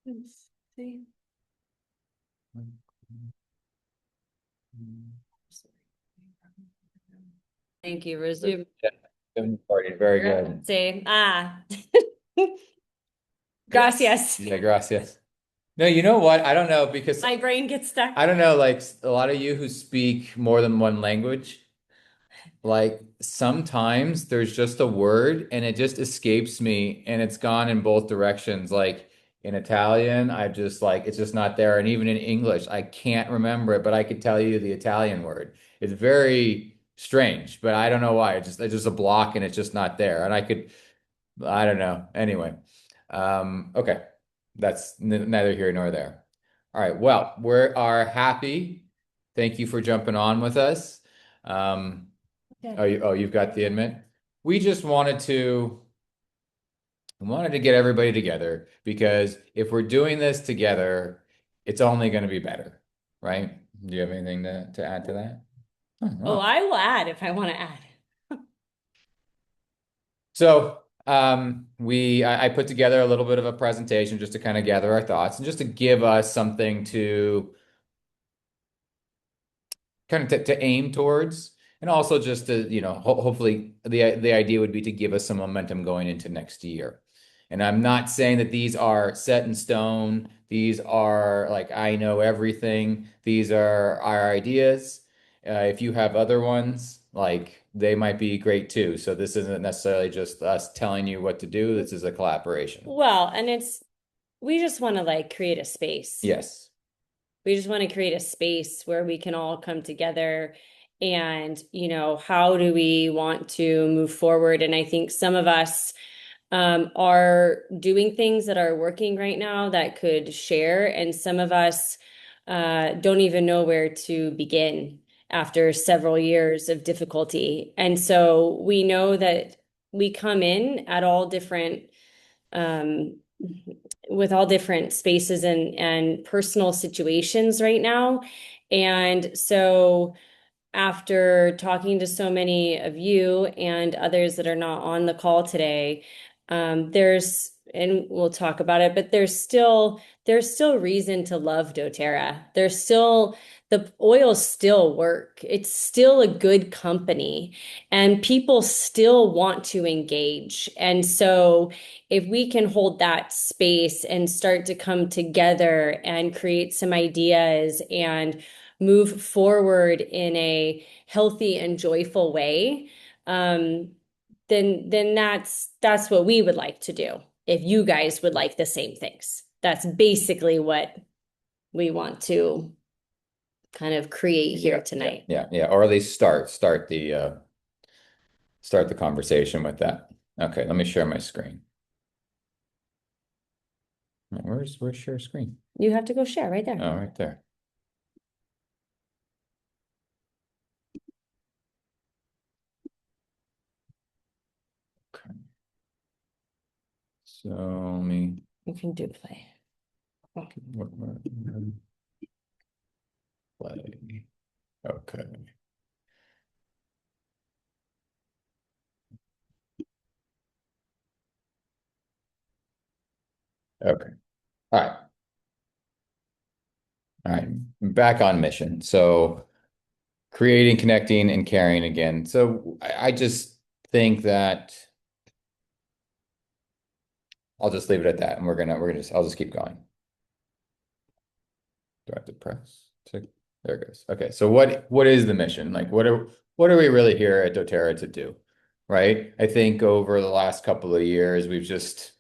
Let's see. Thank you. Resume. Party, very good. Say, gracias. Yeah, gracias. No, you know what? I don't know because My brain gets stuck. I don't know, like a lot of you who speak more than one language, like sometimes there's just a word and it just escapes me and it's gone in both directions. Like in Italian, I just like it's just not there. And even in English, I can't remember it, but I could tell you the Italian word. It's very strange, but I don't know why. It's just a block and it's just not there. And I don't know. Anyway, okay. That's neither here nor there. All right. Well, we are happy. Thank you for jumping on with us. Um, Okay. you've got the admit. We just wanted to get everybody together because if we're doing this together, it's only going to be better, right? Do you have anything to add to that? Oh, Oh, wow. I will add if I want to add. So, I put together a little bit of a presentation just to kind of gather our thoughts and just to give us something to kind of to aim towards, and also just to, hopefully the idea would be to give us some momentum going into next year. And I'm not saying that these are set in stone. These are like, I know everything. These are our ideas. If you have other ones, like they might be great too. So this isn't necessarily just us telling you what to do. This is a collaboration. Well, and we just want to like create a space. Yes. We just want to create a space where we can all come together and, how do we want to move forward? And I think some of us are doing things that are working right now that could share, and some of us don't even know where to begin after several years of difficulty. And so we know that we come in at all different um, with all different spaces and personal situations right now. And so after talking to so many of you and others that are not on the call today, and we'll talk about it, but there's still reason to love doTERRA. The oils still work. It's still a good company and people still want to engage. And so if we can hold that space and start to come together and create some ideas and move forward in a healthy and joyful way, um, then that's what we would like to do. If you guys would like the same things, that's basically what we want to kind of create here tonight. Yeah. Or at least start the conversation with that. Okay, let me share my screen. Where's share screen? You have to go share right there. Oh, right there. Okay. So let me You can do play. play. Okay. Okay. All right. All right. Back on mission. So creating, connecting, and caring again. So I just think that I'll just leave it at that, and I'll just keep going. Do I have to press? There it goes. Okay, so what is the mission? Like what are we really here at doTERRA to do? Right? I think over the last couple of years, we've just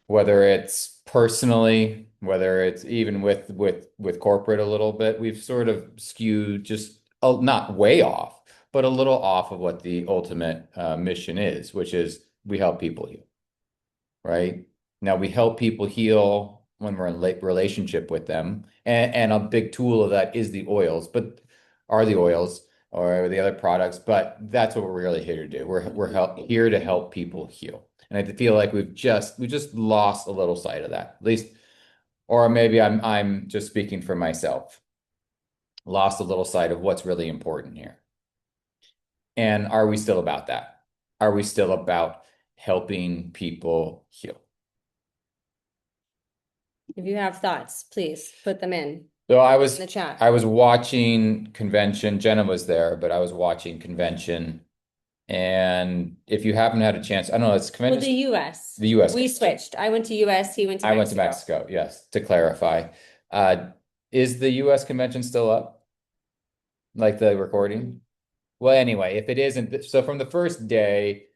whether it's personally, whether it's even with corporate a little bit, we've sort of skewed just not way off, but a little off of what the ultimate mission is, which is we help people heal, right? Now we help people heal when we're in late relationship with them. And a big tool of that is the oils, but are the oils or the other products, but that's what we're really here to do. We're here to help people heal. And I feel like we just lost a little sight of that. At least, or maybe I'm just speaking for myself. Lost a little sight of what's really important here. And are we still about that? Are we still about helping people heal? If you have thoughts, please put them So in the chat. I was watching convention. Jenna was there, but I was watching convention. And if you haven't had a chance, I don't know, it's Well, the convention, US. the US. We switched. I went to US, he went to I went to Mexico. Mexico, yes, to clarify. Uh, is the US convention still up? Like the recording? Well, anyway, if it isn't, so from the first day,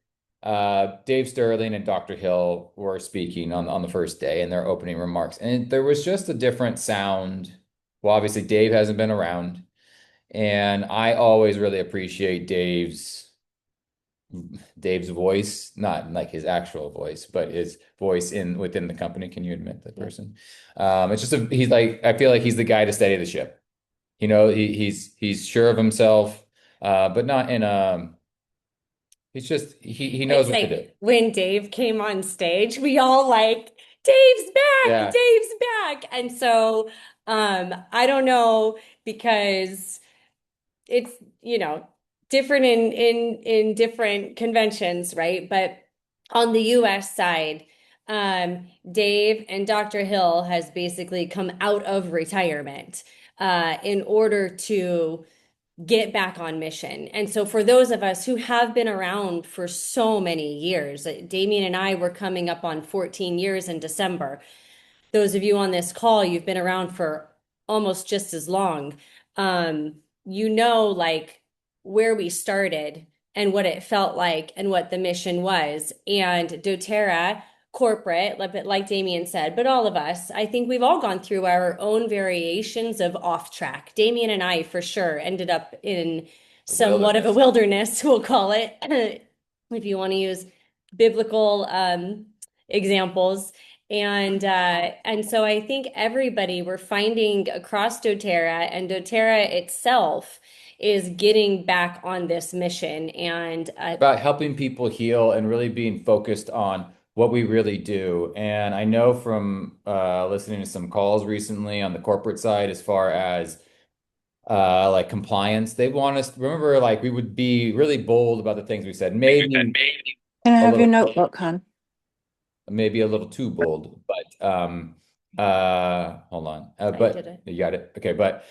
Dave Sterling and Dr. Hill were speaking on the first day in their opening remarks, and there was just a different sound. Well, obviously, Dave hasn't been around, and I always really appreciate Dave's voice, not like his actual voice, but his voice in within the company. Can you admit that Yeah. person? It's just he's like I feel like he's the guy to steady the ship. He's sure of himself, but not in a. He's just he knows It's what to do. like when Dave came on stage, we all like, Dave's back, Yeah. Dave's back. And so I don't know because it's, you know, different in different conventions, right? But on the US side, Dave and Dr. Hill has basically come out of retirement in order to get back on mission. And so for those of us who have been around for so many years, Damien and I were coming up on 14 years in December. Those of you on this call, you've been around for almost just as long. Um, you know, like where we started and what it felt like and what the mission was. And doTERRA corporate, like Damien said, but all of us, I think we've all gone through our own variations of off track. Damien and I, for sure, ended up in The somewhat of a wilderness. wilderness, we'll call it, if you want to use biblical examples. And so I think everybody we're finding across doTERRA and doTERRA itself is getting back on this mission. And About helping people heal and really being focused on what we really do. And I know from listening to some calls recently on the corporate side, as far as like compliance, they want us remember like we would be really bold about the things we said, Can I a have your little notebook, hon? maybe a little too bold, but hold on. I did But it. you got it. Okay, but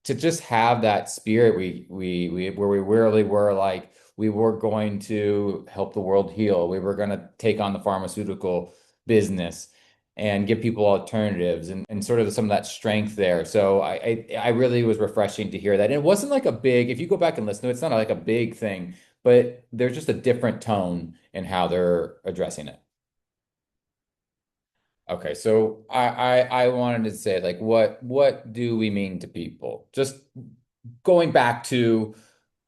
to just have that spirit we where we really were like we were going to help the world heal. We were going to take on the pharmaceutical business and give people alternatives and sort of some of that strength there. So I really was refreshing to hear that. And it wasn't like a big, if you go back and listen to it, it's not like a big thing, but there's just a different tone in how they're addressing it. Okay, so I wanted to say like what do we mean to people? Just going back to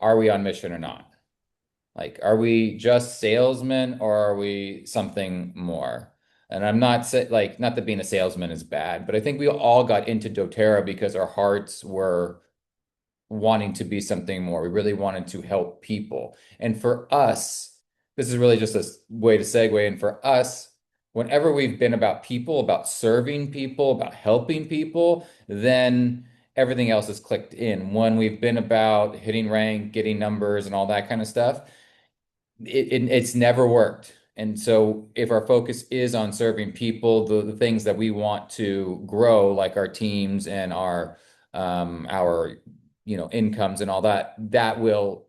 are we on mission or not? Like are we just salesmen or are we something more? And I'm not say, like not that being a salesman is bad, but I think we all got into doTERRA because our hearts were wanting to be something more. We really wanted to help people. And for us, this is really just a way to segue. And for us, whenever we've been about people, about serving people, about helping people, then everything else is clicked in. When we've been about hitting rank, getting numbers, and all that kind of stuff, it's never worked. And so if our focus is on serving people, the things that we want to grow, like our teams and our incomes and all that, that will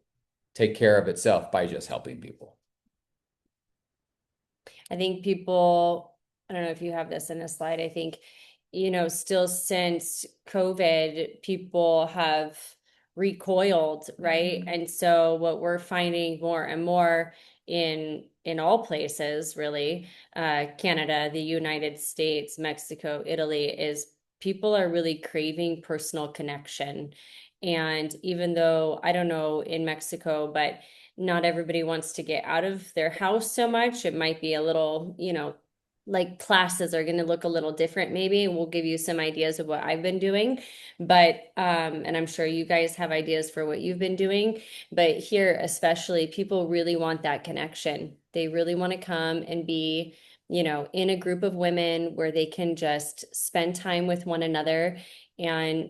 take care of itself by just helping people. I think people, I don't know if you have this in a slide. I think, still since COVID, people have recoiled, right? And so what we're finding more and more in all places, really, Canada, the United States, Mexico, Italy, is people are really craving personal connection. And even though I don't know in Mexico, but not everybody wants to get out of their house so much. It might be a little, like classes are going to look a little different maybe. We'll give you some ideas of what I've been doing, but and I'm sure you guys have ideas for what you've been doing, but here especially people really want that connection. They really want to come and be, in a group of women where they can just spend time with one another. And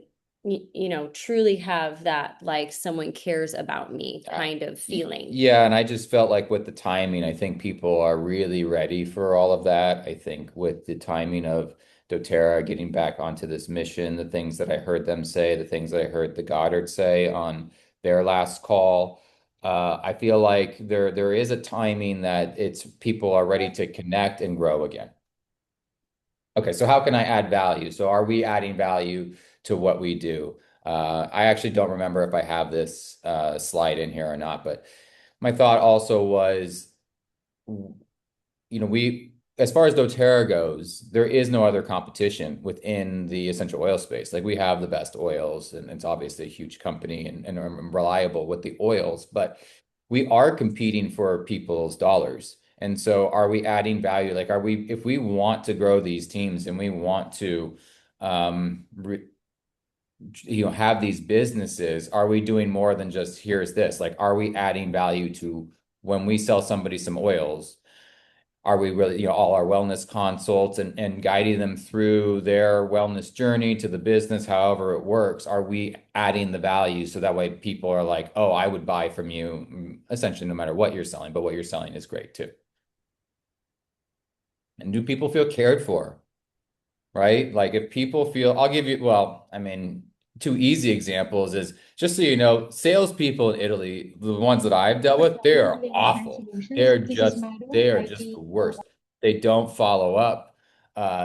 truly have that like someone cares about me Uh, kind of feeling. Yeah, and I just felt like with the timing, I think people are really ready for all of that. I think with the timing of doTERRA getting back onto this mission, the things that I heard them say, the things that I heard the Goddard say on their last call, I feel like there is a timing that it's people are ready to connect and grow again. Okay, so how can I add value? So are we adding value to what we do? I actually don't remember if I have this slide in here or not, but my thought also was, we, as far as doTERRA goes, there is no other competition within the essential oil space. Like we have the best oils, and it's obviously a huge company and reliable with the oils, but we are competing for people's dollars. And so are we adding value? Like, if we want to grow these teams and we want to, re, have these businesses, are we doing more than just here's this? Like, are we adding value to when we sell somebody some oils? Are we really, all our wellness consults and guiding them through their wellness journey to the business, however it works? Are we adding the value so that way people are like, oh, I would buy from you, essentially no matter what you're selling, but what you're selling is great too. And do people feel cared for? Right? Like if people feel, I'll give you, well, I mean, two easy examples is just so you know, salespeople in Italy, the ones that I've dealt with, they are awful. They are just the worst. They don't follow up.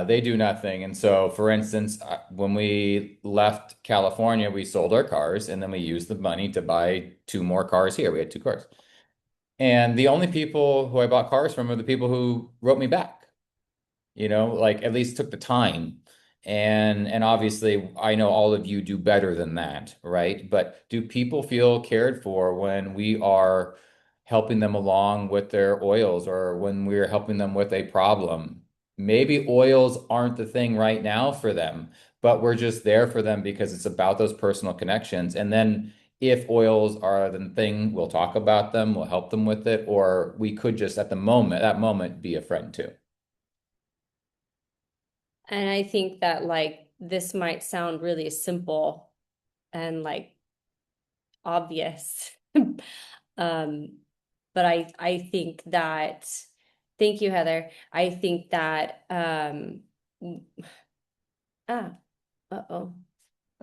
They do nothing. And so, for instance, when we left California, we sold our cars and then we used the money to buy two more cars here. We had two cars. And the only people who I bought cars from are the people who wrote me back, like at least took the time. And obviously I know all of you do better than that, right? But do people feel cared for when we are helping them along with their oils or when we're helping them with a problem? Maybe oils aren't the thing right now for them, but we're just there for them because it's about those personal connections. And then if oils are the thing, we'll talk about them, we'll help them with it, or we could just at that moment be a friend too. And I think that like this might sound really simple and like obvious. Um, but I think that thank you, Heather. I think that ah, uh-oh,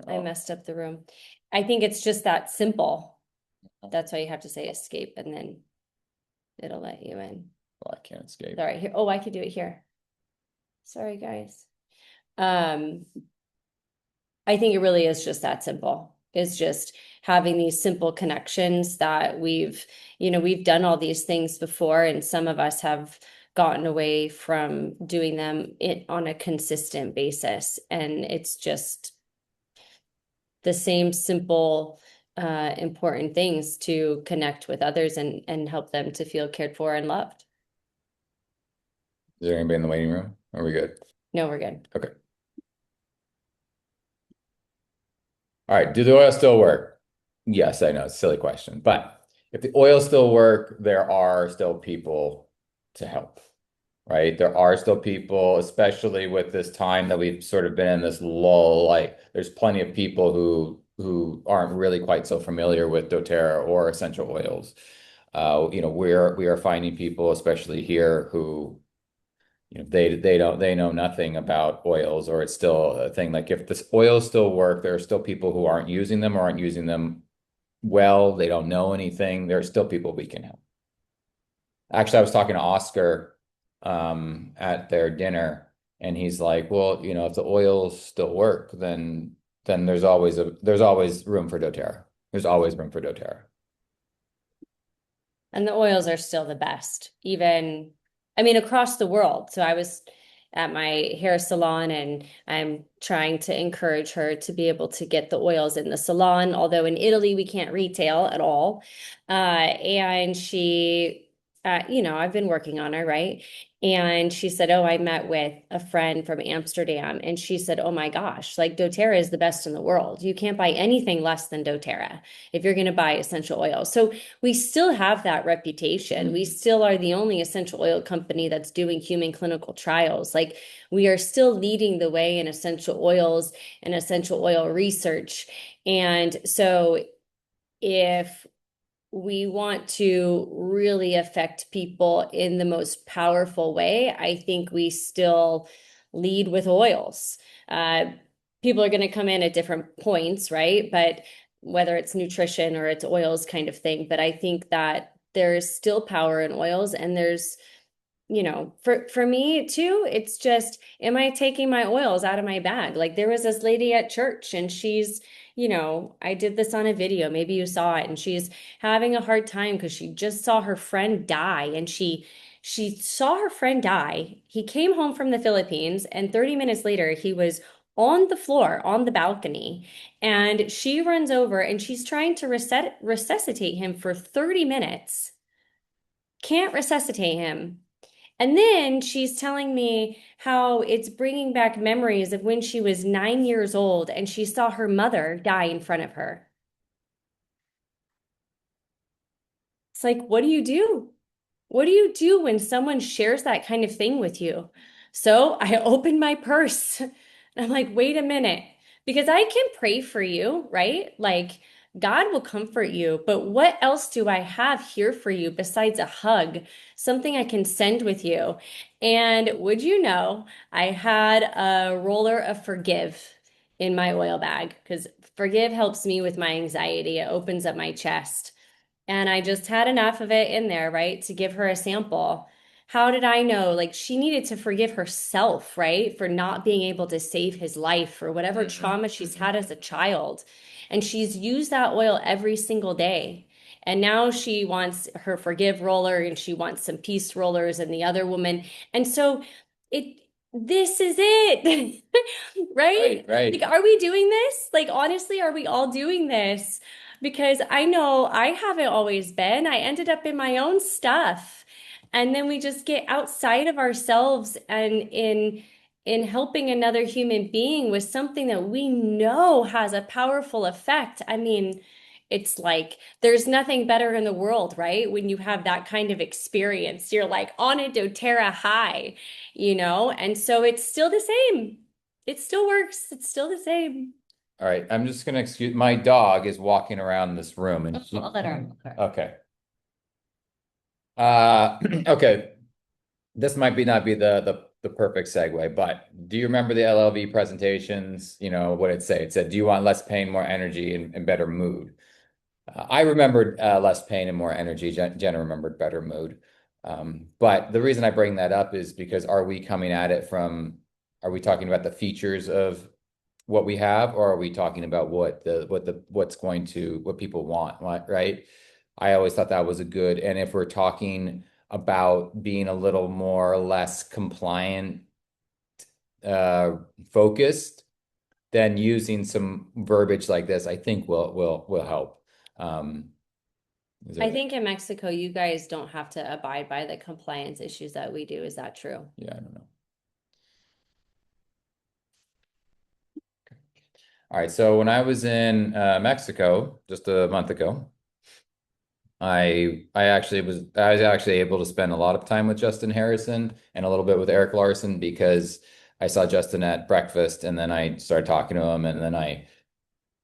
I Oh, messed up the room. I think it's just that simple. That's why you have to say escape and then it'll let you in. well, I can't escape. Sorry, here. Oh, I could do it here. Sorry, guys. Um, I think it really is just that simple. It's just having these simple connections that we've done all these things before, and some of us have gotten away from doing them on a consistent basis. And it's just the same simple, important things to connect with others and help them to feel cared for and loved. Is there anybody in the waiting room? Are we good? No, we're good. Okay. All right. Do the oils still work? Yes, I know it's a silly question, but if the oils still work, there are still people to help, right? There are still people, especially with this time that we've sort of been in this lull. Like there's plenty of people who aren't really quite so familiar with doTERRA or essential oils. We are finding people, especially here, who they know nothing about oils, or it's still a thing. Like if this oils still work, there are still people who aren't using them or aren't using them well. They don't know anything. There are still people we can help. Actually, I was talking to Oscar at their dinner, and he's like, "Well, if the oils still work, then there's always room for doTERRA. There's always room for doTERRA." And the oils are still the best, even, I mean, across the world. So I was at my hair salon and I'm trying to encourage her to be able to get the oils in the salon, although in Italy we can't retail at all. And she I've been working on her, right? And she said, "Oh, I met with a friend from Amsterdam." And she said, "Oh my gosh, like doTERRA is the best in the world. You can't buy anything less than doTERRA if you're going to buy essential oil." So we still have that reputation. We still are the only essential oil company that's doing human clinical trials. Like we are still leading the way in essential oils and essential oil research. And so if we want to really affect people in the most powerful way, I think we still lead with oils. Uh, People are going to come in at different points, right? But whether it's nutrition or it's oils kind of thing, but I think that there's still power in oils, and there's, for me too, it's just, am I taking my oils out of my bag? Like there was this lady at church, and she's, I did this on a video, maybe you saw it, and she's having a hard time because she just saw her friend die, and she saw her friend die. He came home from the Philippines, and 30 minutes later he was on the floor on the balcony, and she runs over and she's trying to resuscitate him for 30 minutes. Can't resuscitate him. And then she's telling me how it's bringing back memories of when she was 9 years old and she saw her mother die in front of her. It's like, what do you do? What do you do when someone shares that kind of thing with you? So I opened my purse and I'm like, wait a minute, because I can pray for you, right? Like, God will comfort you, but what else do I have here for you besides a hug, something I can send with you? And would you know, I had a roller of forgive in my oil bag because forgive helps me with my anxiety. It opens up my chest. And I just had enough of it in there, right, to give her a sample. How did I know? Like, she needed to forgive herself, right, for not being able to save his life for whatever trauma she's had as a child. And she's used that oil every single day. And now she wants her forgive roller and she wants some peace rollers and the other woman. And so it, this is it, right? Right, right. Like, are we doing this? Like, honestly, are we all doing this? Because I know I haven't always been. I ended up in my own stuff. And then we just get outside of ourselves and in helping another human being with something that we know has a powerful effect. I mean, it's like there's nothing better in the world, right? When you have that kind of experience, you're like on a doTERRA high, And so it's still the same. It still works. It's still the same. All right. I'm just gonna excuse my dog is walking around this room and I'll let her. okay. Okay. This might be not be the perfect segue, but do you remember the LLV presentations? You know what it said? It said, "Do you want less pain, more energy, and better mood?" I remembered less pain and more energy. Jenna remembered better mood. But the reason I bring that up is because are we coming at it from, are we talking about the features of what we have, or are we talking about what people want, right? I always thought that was a good, and if we're talking about being a little more or less compliant, uh, focused, then using some verbiage like this, I think will help. Um, is I there, think in Mexico, you guys don't have to abide by the compliance issues that we do. Is that true? yeah, I don't know. All right, so when I was in Mexico just a month ago, I was actually able to spend a lot of time with Justin Harrison and a little bit with Eric Larson because I saw Justin at breakfast and then I started talking to him and then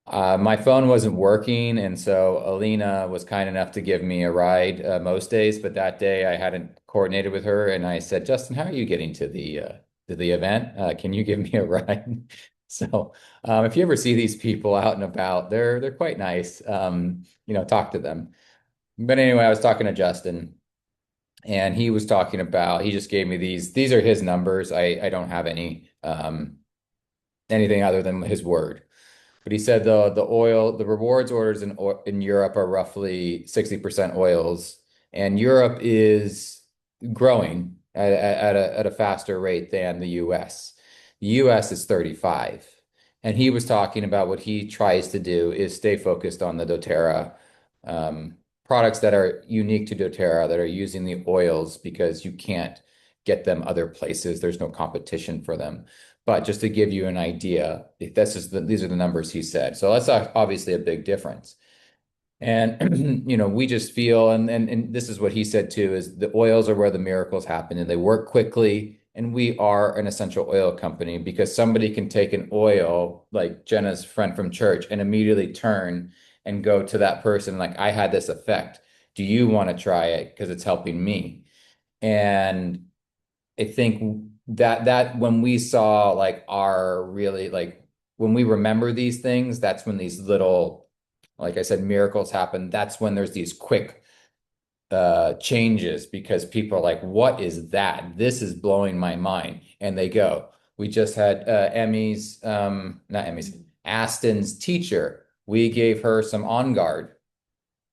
my phone wasn't working, and so Alina was kind enough to give me a ride most days, but that day I hadn't coordinated with her, and I said, "Justin, how are you getting to the event? Can you give me a ride?" So, if you ever see these people out and about, they're quite nice. Talk to them. But anyway, I was talking to Justin, and he was talking about he just gave me these. These are his numbers. I don't have anything other than his word. But he said the rewards orders in Europe are roughly 60% oils, and Europe is growing at a faster rate than the US. The US is 35. And he was talking about what he tries to do is stay focused on the doTERRA products that are unique to doTERRA that are using the oils because you can't get them other places. There's no competition for them. But just to give you an idea, if these are the numbers he said. So that's obviously a big difference. And we just feel, and this is what he said too, is the oils are where the miracles happen and they work quickly. And we are an essential oil company because somebody can take an oil like Jenna's friend from church and immediately turn and go to that person like, I had this effect. Do you want to try it? Because it's helping me. And I think that when we saw like our really like when we remember these things, that's when these little, like I said, miracles happen. That's when there's these quick changes because people are like, what is that? This is blowing my mind. And they go. We just had not Emmy's, Aston's teacher. We gave her some On Guard.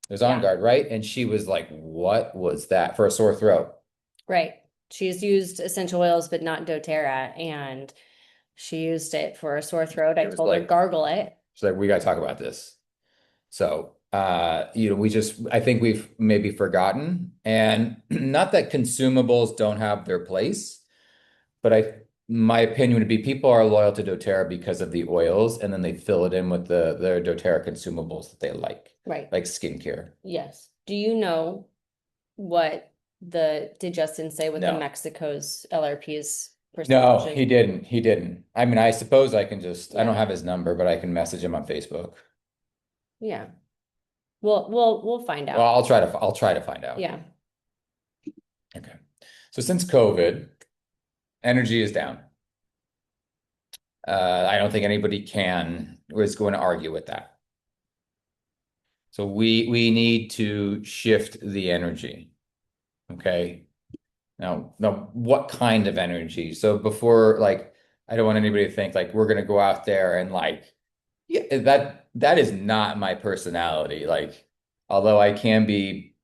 There's On Yeah, Guard, right? And she was like, what was that for a sore throat? right. She's used essential oils, but not doTERRA, and she used it for a sore throat. I It was told her like, gargle it. she's like, we got to talk about this. So, I think we've maybe forgotten, and not that consumables don't have their place, but my opinion would be people are loyal to doTERRA because of the oils, and then they fill it in with their doTERRA consumables that they Right. like skincare. Yes. Do you know what did Justin say what the No, Mexico's LRP's no, he percentage? didn't. He didn't. I mean, I suppose I don't Yeah. have his number, but I can message him on Facebook. Yeah. We'll find Well, out. I'll try to find out. Yeah. Okay. So since COVID, energy is down. I don't think anybody was going to argue with that. So we need to shift the energy. Okay. Now, what kind of energy? So before, like, I don't want anybody to think like we're gonna go out there and like, yeah, that is not my personality. Like, although I can be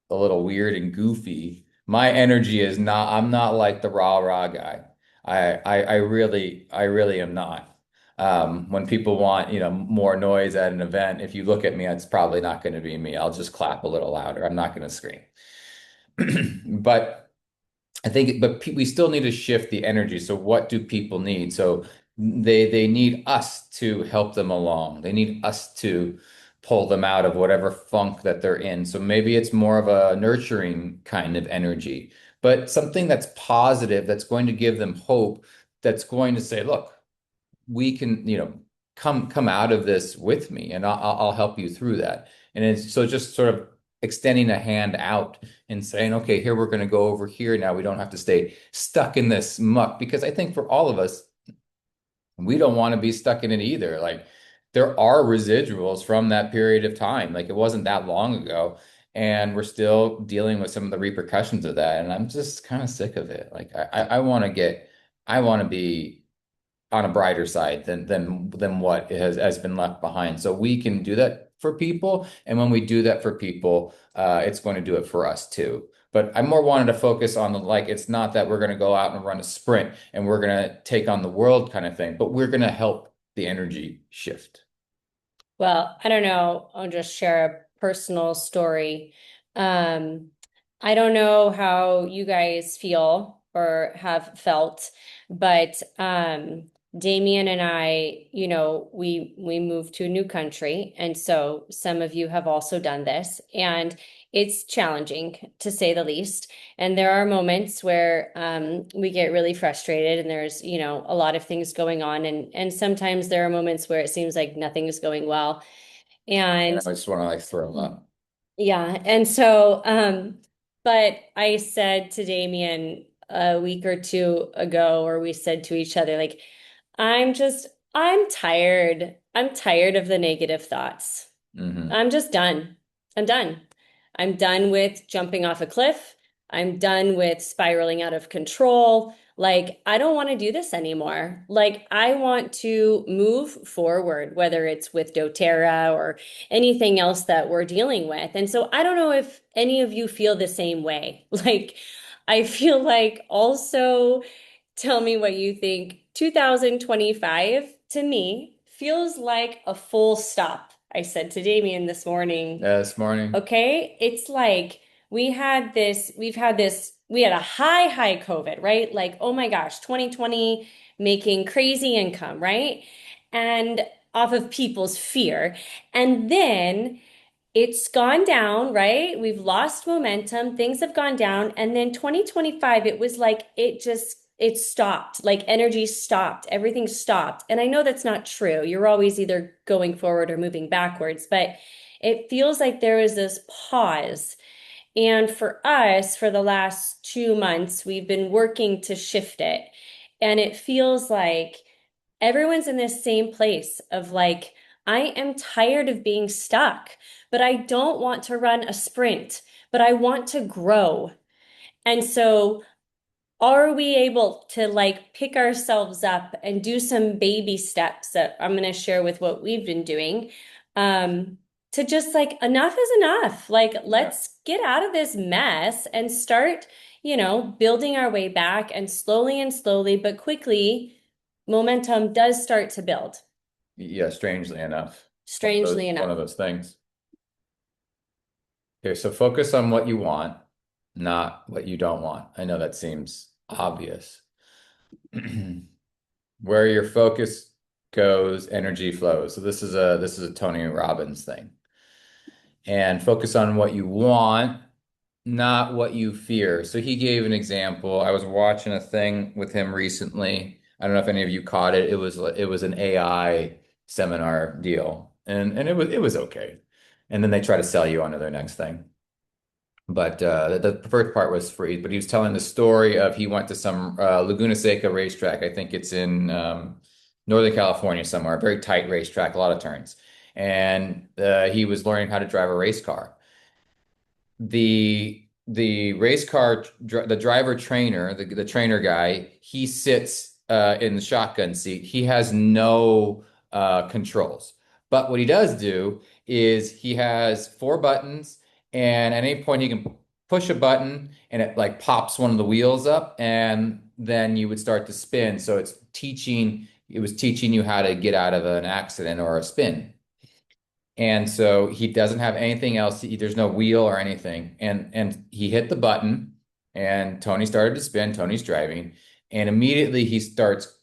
a little weird and goofy, my energy is not. I'm not like the rah rah guy. I really am not. When people want, more noise at an event, if you look at me, it's probably not going to be me. I'll just clap a little louder. I'm not going to scream. But we still need to shift the energy. So what do people need? So they need us to help them along. They need us to pull them out of whatever funk that they're in. So maybe it's more of a nurturing kind of energy, but something that's positive, that's going to give them hope, that's going to say, look, we can, come out of this with me and I'll help you through that. And it's so just sort of extending a hand out and saying, okay, here we're going to go over here now. We don't have to stay stuck in this muck because I think for all of us, we don't want to be stuck in it either. Like there are residuals from that period of time. Like it wasn't that long ago. And we're still dealing with some of the repercussions of that. And I'm just kind of sick of it. Like I want to be on a brighter side than what has been left behind. So we can do that for people, and when we do that for people, it's going to do it for us too. But I more wanted to focus on the like it's not that we're going to go out and run a sprint and we're going to take on the world kind of thing, but we're going to help the energy shift. Well, I don't know. I'll just share a personal story. Um, I don't know how you guys feel or have felt, but Damien and I, we moved to a new country, and so some of you have also done this, and it's challenging to say the least. And there are moments where we get really frustrated, and there's, a lot of things going on, and sometimes there are moments where it seems like nothing is going well. And And I just want to like throw up. yeah, and so but I said to Damien a week or two ago, or we said to each other, like, I'm tired. I'm tired of the negative thoughts. Hmm. I'm just done. I'm done. I'm done with jumping off a cliff. I'm done with spiraling out of control. Like, I don't want to do this anymore. Like, I want to move forward, whether it's with doTERRA or anything else that we're dealing with. And so I don't know if any of you feel the same way. Like, I feel like also tell me what you think. 2025 to me feels like a full stop. I said to Damien this morning, This morning. okay, it's like we had a high COVID, right? Like, oh my gosh, 2020 making crazy income, right? And off of people's fear. And then it's gone down, right? We've lost momentum. Things have gone down. And then 2025, it was like it stopped. Like energy stopped. Everything stopped. And I know that's not true. You're always either going forward or moving backwards, but it feels like there is this pause. And for us, for the last 2 months, we've been working to shift it. And it feels like everyone's in this same place of like, I am tired of being stuck, but I don't want to run a sprint, but I want to grow. And so are we able to like pick ourselves up and do some baby steps that I'm going to share with what we've been doing, um, to just like enough is enough. Like Yeah. let's get out of this mess and start, building our way back and slowly but quickly, momentum does start to build, Yeah, strangely enough. strangely One enough. of those things. Okay, so focus on what you want, not what you don't want. I know that seems obvious. Where your focus goes, energy flows. So this is a Tony Robbins thing. And focus on what you want, not what you fear. So he gave an example. I was watching a thing with him recently. I don't know if any of you caught it. It was an AI seminar deal. And it was okay. And then they try to sell you onto their next thing. But the first part was free. But he was telling the story of he went to some Laguna Seca racetrack. I think it's in Northern California somewhere, a very tight racetrack, a lot of turns. And he was learning how to drive a race car. The race car the driver trainer, the trainer guy, he sits in the shotgun seat. He has no controls. But what he does do is he has four buttons, and at any point he can push a button and it like pops one of the wheels up, and then you would start to spin. So it was teaching you how to get out of an accident or a spin. And so he doesn't have anything else. There's no wheel or anything. And he hit the button and Tony started to spin. Tony's driving. And immediately he starts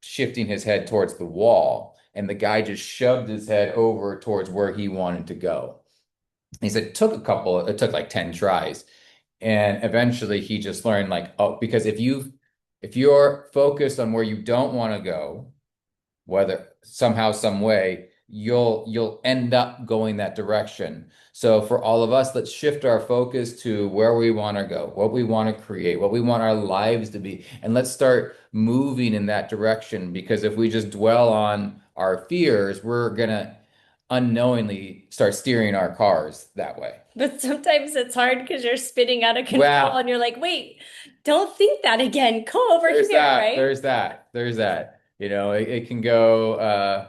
shifting his head towards the wall. And the guy just shoved his head over towards where he wanted to go. He said it took like 10 tries. And eventually he just learned like, oh, because if you're focused on where you don't want to go, whether somehow, some way, you'll end up going that direction. So for all of us, let's shift our focus to where we want to go, what we want to create, what we want our lives to be, and let's start moving in that direction. Because if we just dwell on our fears, we're gonna unknowingly start steering our cars that way. But sometimes it's hard because you're spinning out of control Well, and you're like, wait, don't think that again. Go over there's here, that, right? there's that, there's that. It can go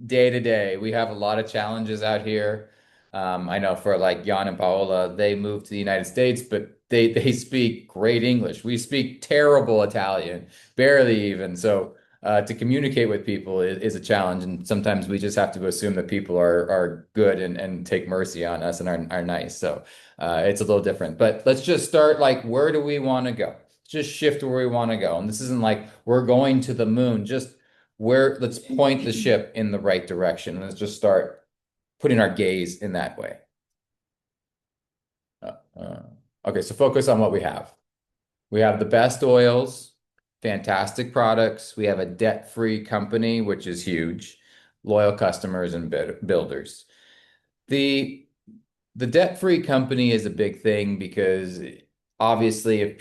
day to day. We have a lot of challenges out here. I know for like Jan and Paola, they moved to the United States, but they speak great English. We speak terrible Italian, barely even. So to communicate with people is a challenge, and sometimes we just have to assume that people are good and take mercy on us and are nice. So it's a little different. But let's just start like, where do we want to go? Just shift where we want to go. And this isn't like we're going to the moon. Just let's point the ship in the right direction. Let's just start putting our gaze in that way. Uh, uh, okay, so focus on what we have. We have the best oils, fantastic products. We have a debt-free company, which is huge, loyal customers and builders. The the debt-free company is a big thing because obviously if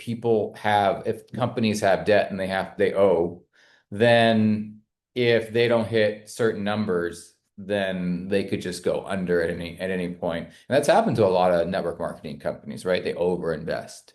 companies have debt and they owe, then if they don't hit certain numbers, then they could just go under at any point. And that's happened to a lot of network marketing companies, right? They overinvest,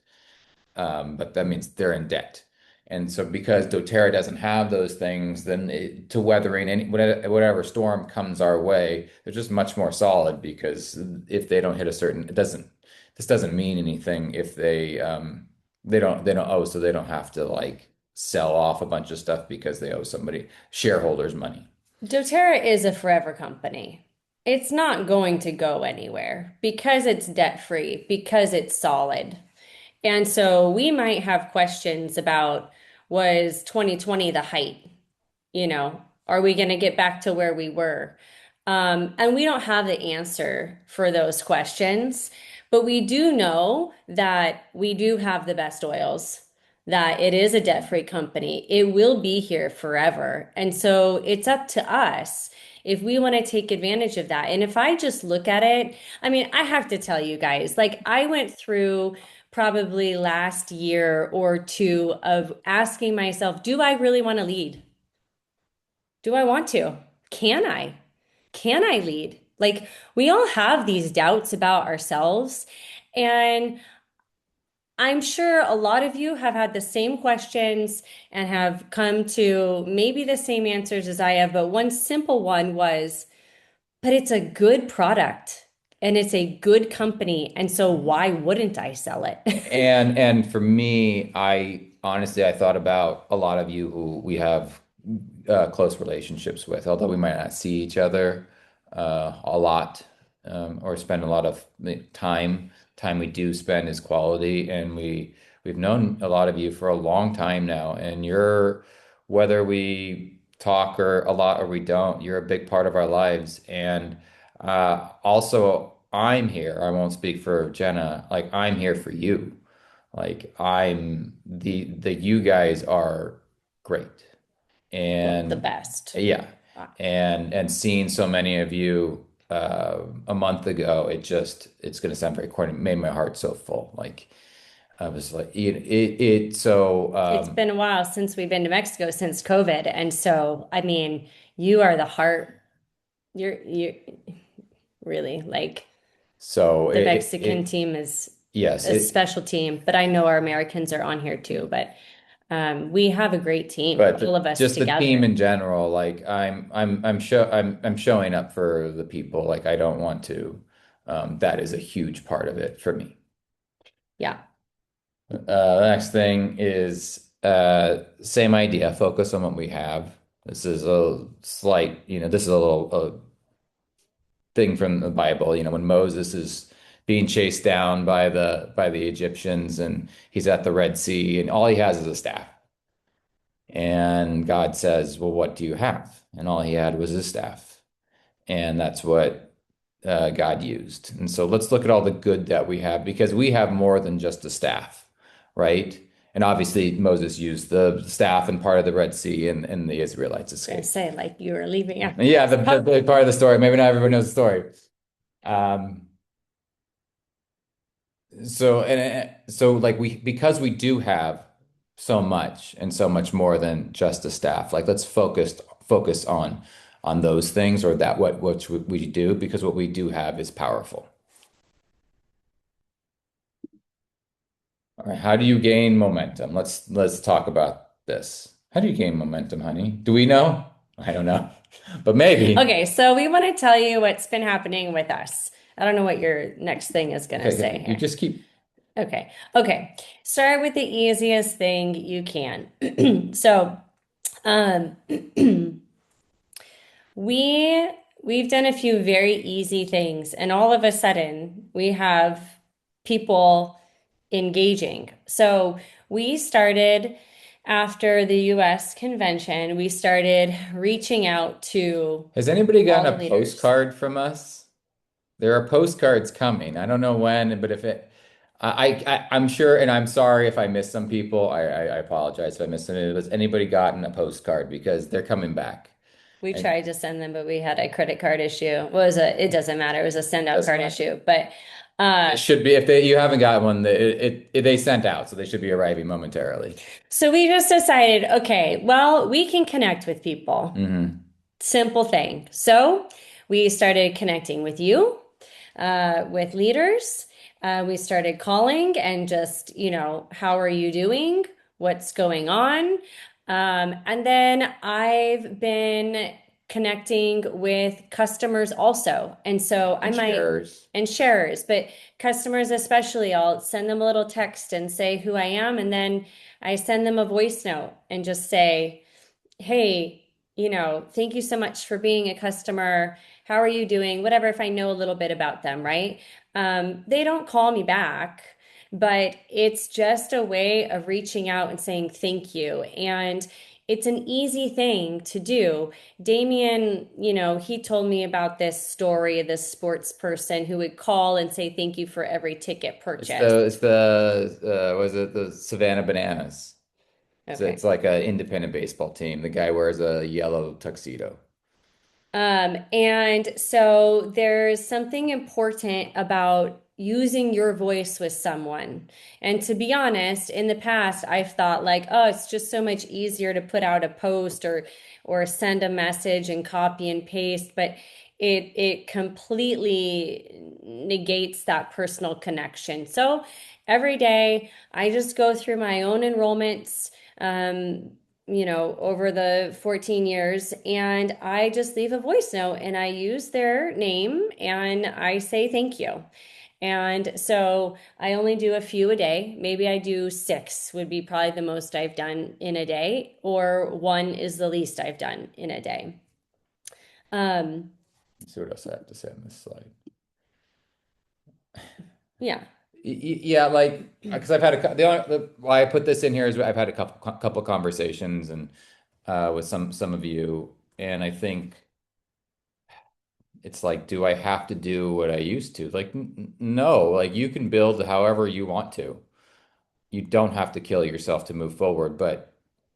but that means they're in debt. And so because doTERRA doesn't have those things, then to weathering whatever storm comes our way, they're just much more solid because if they don't hit a certain, this doesn't mean anything if they don't owe, so they don't have to like sell off a bunch of stuff because they owe somebody shareholders money. doTERRA is a forever company. It's not going to go anywhere because it's debt free, because it's solid. And so we might have questions about, was 2020 the height? You know, are we going to get back to where we were? And we don't have the answer for those questions, but we do know that we do have the best oils, that it is a debt-free company. It will be here forever. And so it's up to us if we want to take advantage of that. And if I just look at it, I mean, I have to tell you guys, like I went through probably last year or two of asking myself, do I really want to lead? Do I want to? Can I? Can I lead? Like, we all have these doubts about ourselves. And I'm sure a lot of you have had the same questions and have come to maybe the same answers as I have. But one simple one was, but it's a good product and it's a good company. And so why wouldn't I sell it? And for me, I honestly I thought about a lot of you who we have close relationships with, although we might not see each other a lot or spend a lot of time. Time we do spend is quality, and we've known a lot of you for a long time now, and you're whether we talk or a lot or we don't, you're a big part of our lives, and also I'm here. I won't speak for Jenna. Like I'm here for you. Like I'm the you guys are great. Well, the And best. yeah, Uh, and seeing so many of you a month ago, it's gonna sound very corny, made my heart so full. Like I was like it so It's been a while since we've been to Mexico since COVID. And so, I mean, you are the heart. You're really like so the it, Mexican it team is yes a it special team, but I know our Americans are on here too. But we have a great team, but all of us just the team together. in general, like I'm showing up for the people. Like I don't want to. That is a huge part of it for me. Yeah. The next thing is same idea, focus on what we have. This is a slight, this is a little thing from the Bible, when Moses is being chased down by the Egyptians and he's at the Red Sea and all he has is a staff. And God says, "Well, what do you have?" And all he had was his staff. And that's what God used. And so let's look at all the good that we have because we have more than just a staff, right? And obviously, Moses used the staff and part of the Red Sea, and the Israelites I was gonna escaped. say, like you were leaving out. Yeah, the part of the story. Maybe not everyone knows the story. Um, so like because we do have so much and so much more than just a staff. Like let's focus on those things or that what we do because what we do have is powerful. All right, how do you gain momentum? Let's talk about this. How do you gain momentum, honey? Do we know? I don't know, but maybe. Okay, so we want to tell you what's been happening with us. I don't know what your next thing is gonna Okay, say okay. You here. just keep. Okay. Okay. Start with the easiest thing you can. So, um, we we've done a few very easy things, and all of a sudden we have people engaging. So we started after the US convention, we started reaching out to Has anybody all gotten the a leaders. postcard from us? There are postcards coming. I don't know when, but if it, I'm sure, and I'm sorry if I missed some people. I apologize if I missed any. Has anybody gotten a postcard because they're coming back? We And tried to send them, but we had a credit card issue. It doesn't matter. It was a send out doesn't card matter. issue. But It uh should be if you haven't got one, they sent out, so they should be arriving momentarily. so we just decided, okay, well, we can connect with people. Hmm. Simple thing. So we started connecting with you, with leaders. We started calling and just, how are you doing? What's going on? And then I've been connecting with customers also. And so I And might, shares. and sharers, but customers especially, I'll send them a little text and say who I am. And then I send them a voice note and just say, hey, thank you so much for being a customer. how are you doing? Whatever, if I know a little bit about them, right? They don't call me back, but it's just a way of reaching out and saying thank you. And it's an easy thing to do. Damien, he told me about this story, this sports person who would call and say thank you for every ticket purchase. It's the was it the Savannah Bananas? It's Okay. like an independent baseball team. The guy wears a yellow tuxedo. And so there's something important about using your voice with someone. And to be honest, in the past, I've thought like, oh, it's just so much easier to put out a post or send a message and copy and paste, but it completely negates that personal connection. So every day I just go through my own enrollments. Over the 14 years. And I just leave a voice note and I use their name and I say thank you. And so I only do a few a day. Maybe I do six, would be probably the most I've done in a day, or one is the least I've done in a day. Um, Let's see what else I have to say on this slide. yeah. Yeah, like because I've had why I put this in here is I've had a couple conversations and with some of you, and I think it's like, do I have to do what I used to? Like, no, like you can build however you want to. You don't have to kill yourself to move forward, but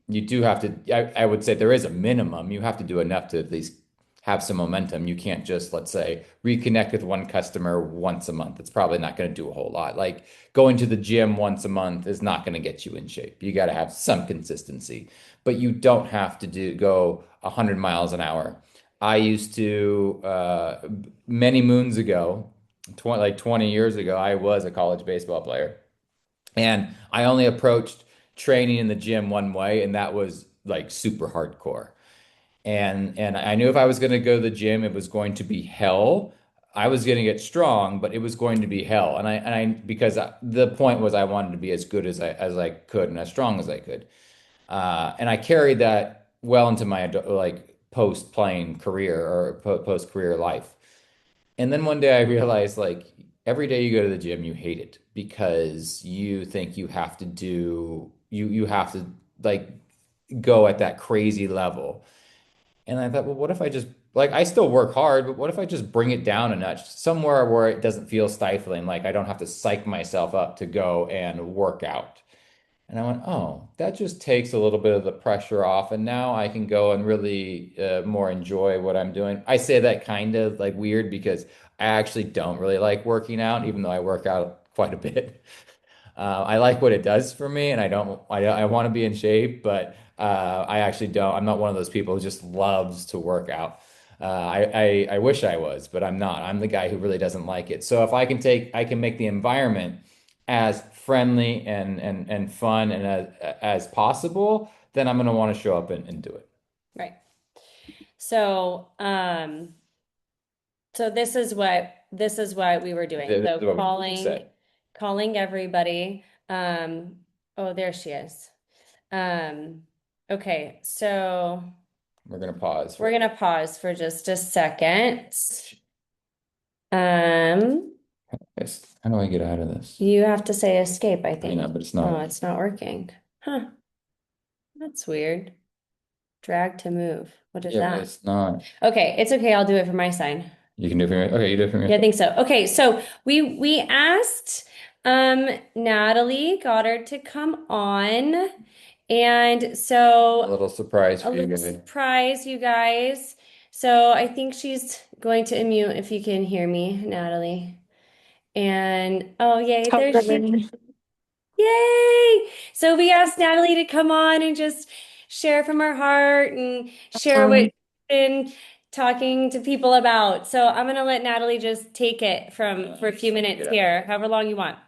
you do have to. I would say there is a minimum. You have to do enough to at least have some momentum. You can't just, let's say, reconnect with one customer once a month. It's probably not going to do a whole lot. Like going to the gym once a month is not going to get you in shape. You got to have some consistency, but you don't have to go 100 miles an hour. I used to, many moons ago, 20 years ago, I was a college baseball player. And I only approached training in the gym one way, and that was like super hardcore. And I knew if I was going to go to the gym, it was going to be hell. I was going to get strong, but it was going to be hell. And I because the point was I wanted to be as good as I could and as strong as I could. And I carried that well into my like post playing career or post career life. And then one day I realized like every day you go to the gym, you hate it because you think you have to like go at that crazy level. And I thought, well, what if I just like I still work hard, but what if I just bring it down a notch somewhere where it doesn't feel stifling, like I don't have to psych myself up to go and work out. And I went, oh, that just takes a little bit of the pressure off. And now I can go and really more enjoy what I'm doing. I say that kind of like weird because I actually don't really like working out, even though I work out quite a bit. I like what it does for me, and I want to be in shape, but I actually don't. I'm not one of those people who just loves to work out. I wish I was, but I'm not. I'm the guy who really doesn't like it. So if I can make the environment as friendly and fun and as possible, then I'm going to want to show up and do it. Right. So, so this is what we were doing. This So is what we just calling said. calling everybody. Oh, there she is. Um, okay, so We're going to pause we're for. gonna pause for just a second. Um, Yes. How do I get out of this? you have to say escape, I I know, think. but it's Oh, not. it's not working. Huh, that's weird. Drag to move. What is Yeah, but that? it's not. Okay, it's okay. I'll do it for my side. You can do it for me. Okay, you do it for me. Yeah, I think so. Okay, so we asked Natalie Goddard to come on. And A so little surprise a for you little guys. surprise, you guys. So I think she's going to unmute if you can hear me, Natalie. And oh yay, there she Totally. yay! So we asked Natalie to come on and just share from her heart and share what she's Um, been talking to people about. So I'm gonna let Natalie just take it from for a few minutes here, however long you want.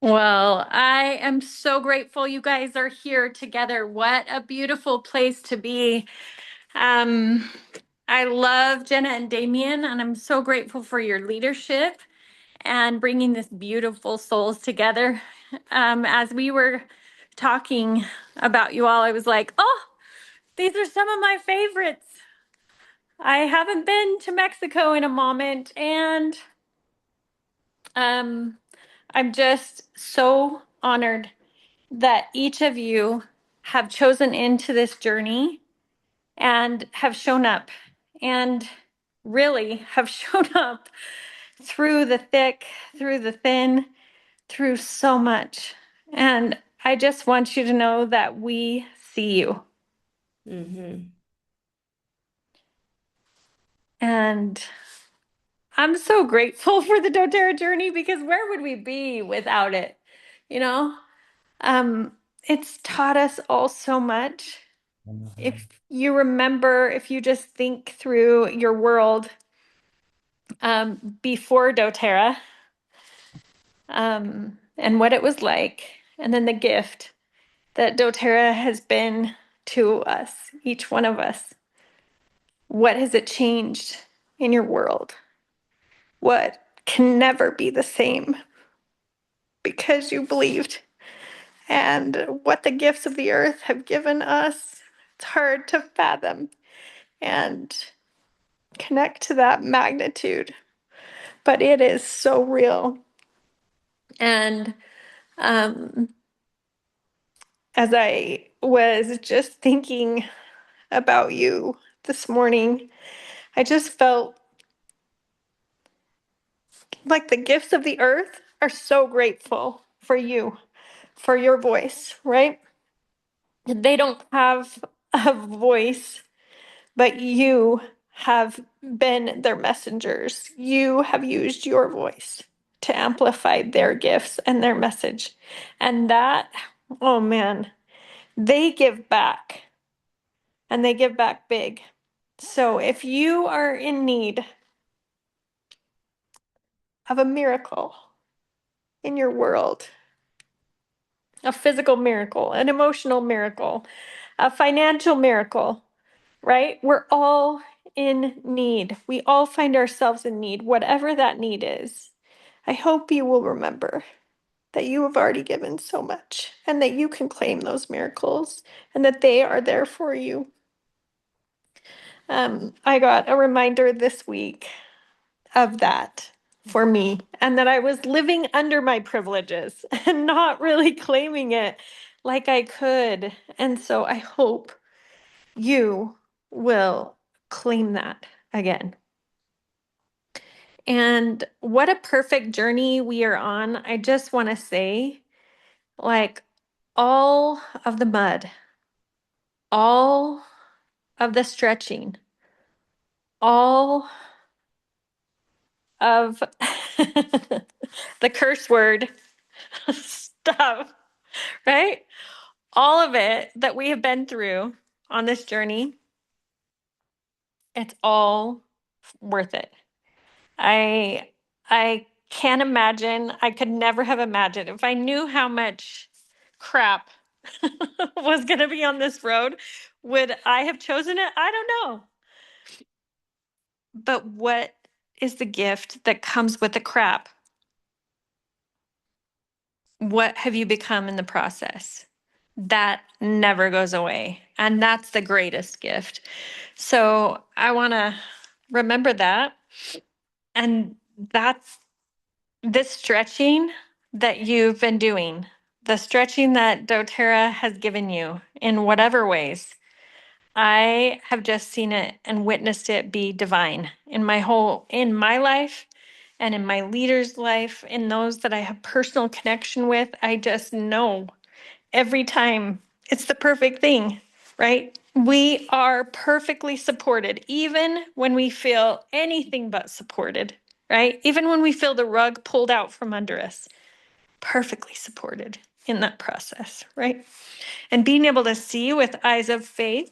well, I am so grateful you guys are here together. What a beautiful place to be. Um, I love Jenna and Damien, and I'm so grateful for your leadership and bringing this beautiful souls together. As we were talking about you all, I was like, oh, these are some of my favorites. I haven't been to Mexico in a moment, and um, I'm just so honored that each of you have chosen into this journey and have shown up and really have shown up through the thick, through the thin, through so much. And I just want you to know that we see you. Mm-hmm. And I'm so grateful for the doTERRA journey, because where would we be without it? You know, um, it's taught us all so much. If you remember, if you just think through your world before doTERRA, and what it was like, and then the gift that doTERRA has been to us, each one of us. What has it changed in your world? What can never be the same because you believed? And what the gifts of the earth have given us, it's hard to fathom and connect to that magnitude, but it is so real. And as I was just thinking about you this morning, I just felt like the gifts of the earth are so grateful for you, for your voice, right? They don't have a voice, but you have been their messengers. You have used your voice to amplify their gifts and their message. And that, oh man, they give back, and they give back big. So if you are in need of a miracle in your world, a physical miracle, an emotional miracle, a financial miracle, right? We're all in need. We all find ourselves in need, whatever that need is. I hope you will remember that you have already given so much, and that you can claim those miracles, and that they are there for you. I got a reminder this week of that for me, and that I was living under my privileges and not really claiming it like I could. And so I hope you will claim that again. And what a perfect journey we are on. I just want to say, like, all of the mud, all of the stretching, all of the curse word stuff, right? All of it that we have been through on this journey, it's all worth it. I I can't imagine, I could never have imagined if I knew how much crap was going to be on this road, would I have chosen it? I don't know. But what is the gift that comes with the crap? What have you become in the process? That never goes away. And that's the greatest gift. So I want to remember that. And that's this stretching that you've been doing, the stretching that doTERRA has given you in whatever ways. I have just seen it and witnessed it be divine in my life, and in my leader's life, in those that I have personal connection with. I just know every time it's the perfect thing, right? We are perfectly supported, even when we feel anything but supported, right? Even when we feel the rug pulled out from under us, perfectly supported in that process, right? And being able to see with eyes of faith,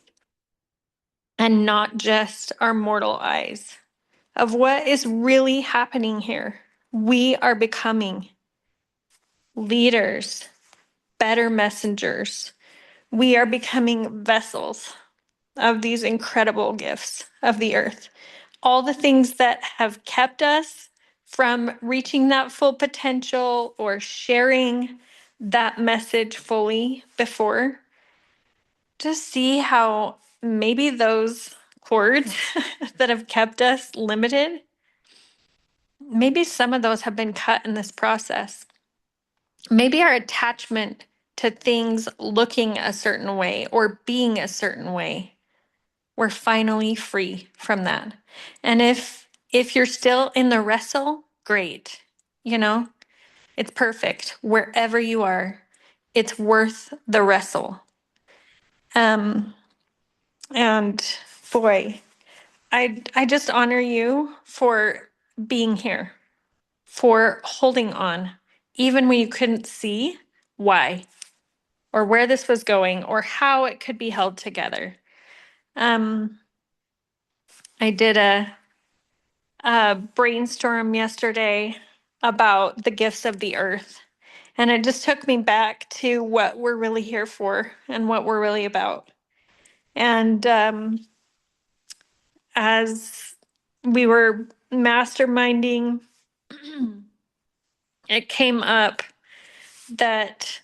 and not just our mortal eyes, of what is really happening here. We are becoming leaders, better messengers. We are becoming vessels of these incredible gifts of the earth. All the things that have kept us from reaching that full potential or sharing that message fully before, just see how maybe those cords that have kept us limited, maybe some of those have been cut in this process. Maybe our attachment to things looking a certain way or being a certain way, we're finally free from that. And if you're still in the wrestle, great. You know, it's perfect. Wherever you are, it's worth the wrestle. And boy, I just honor you for being here, for holding on, even when you couldn't see why or where this was going or how it could be held together. I did a brainstorm yesterday about the gifts of the earth, and it just took me back to what we're really here for and what we're really about. And as we were masterminding, it came up that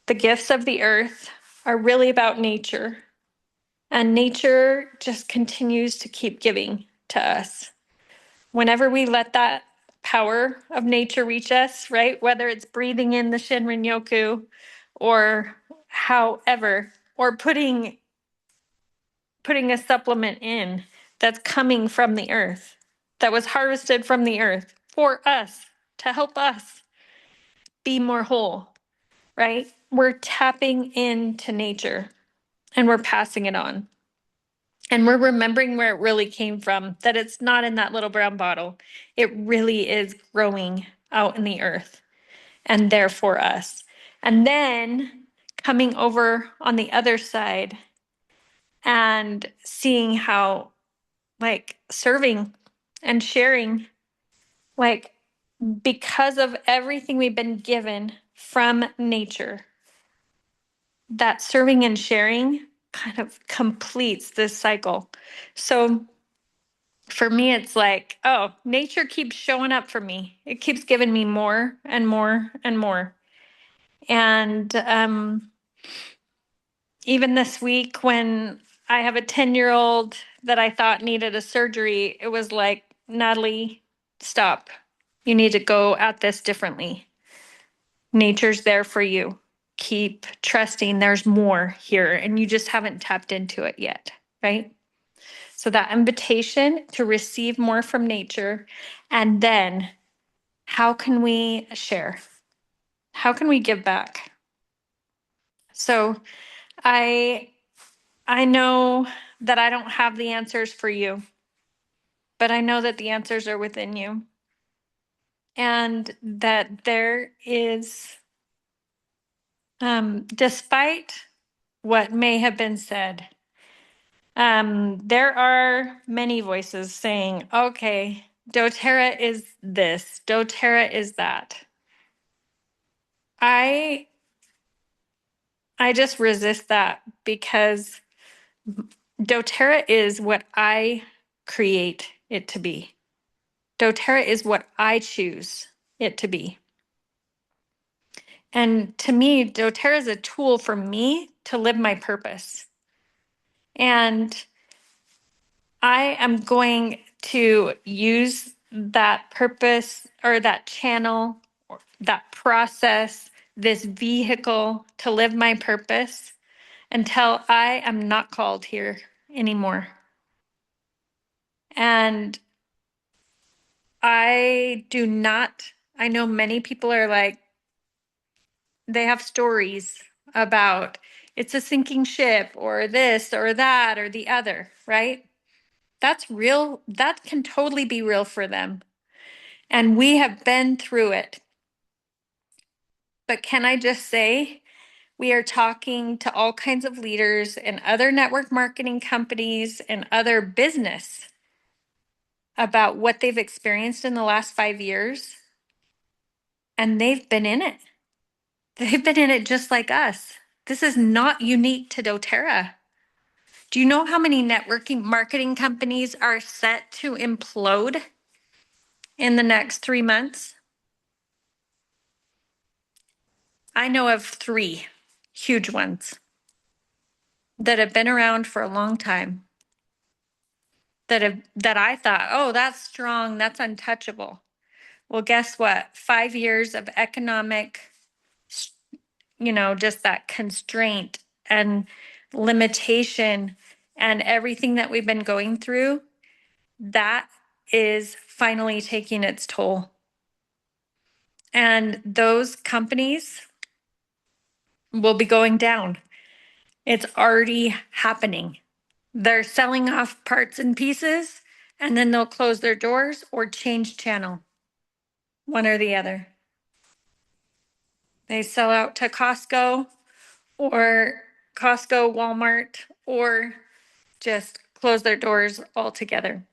the gifts of the earth are really about nature, and nature just continues to keep giving to us. Whenever we let that power of nature reach us, right? Whether it's breathing in the Shinrin Yoku or however, or putting a supplement in that's coming from the earth, that was harvested from the earth for us to help us be more whole, right? We're tapping into nature and we're passing it on. And we're remembering where it really came from, that it's not in that little brown bottle. It really is growing out in the earth and there for us. And then coming over on the other side and seeing how, like, serving and sharing, like, because of everything we've been given from nature, that serving and sharing kind of completes this cycle. So for me, it's like, oh, nature keeps showing up for me. It keeps giving me more and more and more. And even this week, when I have a 10-year-old that I thought needed a surgery, it was like, Natalie, stop. You need to go at this differently. Nature's there for you. Keep trusting there's more here, and you just haven't tapped into it yet, right? So that invitation to receive more from nature, and then how can we share? How can we give back? So I know that I don't have the answers for you, but I know that the answers are within you. And that there is, despite what may have been said, there are many voices saying, okay, doTERRA is this, doTERRA is that. I just resist that, because doTERRA is what I create it to be. doTERRA is what I choose it to be. And to me, doTERRA is a tool for me to live my purpose. And I am going to use that purpose, or that channel, or that process, this vehicle to live my purpose until I am not called here anymore. And I do not, I know many people are like, they have stories about it's a sinking ship or this or that or the other, right? That's real. That can totally be real for them. And we have been through it. But can I just say, we are talking to all kinds of leaders and other network marketing companies and other business about what they've experienced in the last 5 years. And they've been in it. They've been in it just like us. This is not unique to doTERRA. Do you know how many networking marketing companies are set to implode in the next 3 months? I know of 3 huge ones that have been around for a long time. that I thought, oh, that's strong, that's untouchable. Well, guess what? 5 years of economic, just that constraint and limitation and everything that we've been going through, that is finally taking its toll. And those companies will be going down. It's already happening. They're selling off parts and pieces, and then they'll close their doors or change channel, one or the other. They sell out to Costco, Walmart, or just close their doors altogether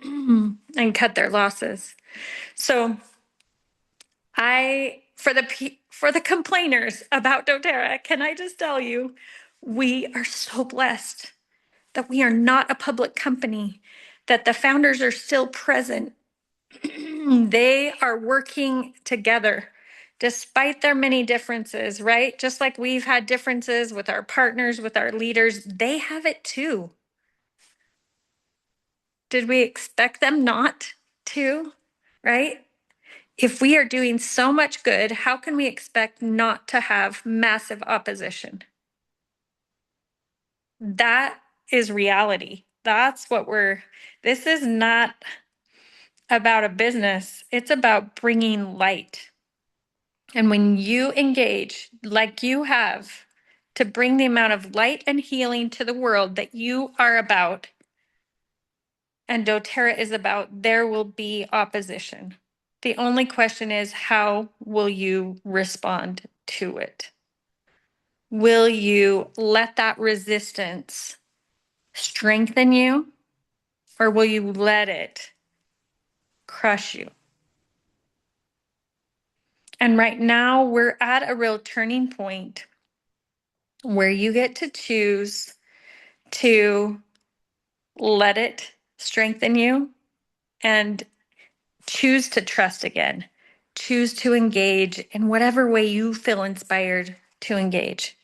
and cut their losses. So for the complainers about doTERRA, can I just tell you, we are so blessed that we are not a public company, that the founders are still present. They are working together despite their many differences, right? Just like we've had differences with our partners, with our leaders, they have it too. Did we expect them not to, right? If we are doing so much good, how can we expect not to have massive opposition? That is reality. This is not about a business. It's about bringing light. And when you engage like you have to bring the amount of light and healing to the world that you are about and doTERRA is about, there will be opposition. The only question is, how will you respond to it? Will you let that resistance strengthen you, or will you let it crush you? And right now, we're at a real turning point where you get to choose to let it strengthen you and choose to trust again. Choose to engage in whatever way you feel inspired to engage.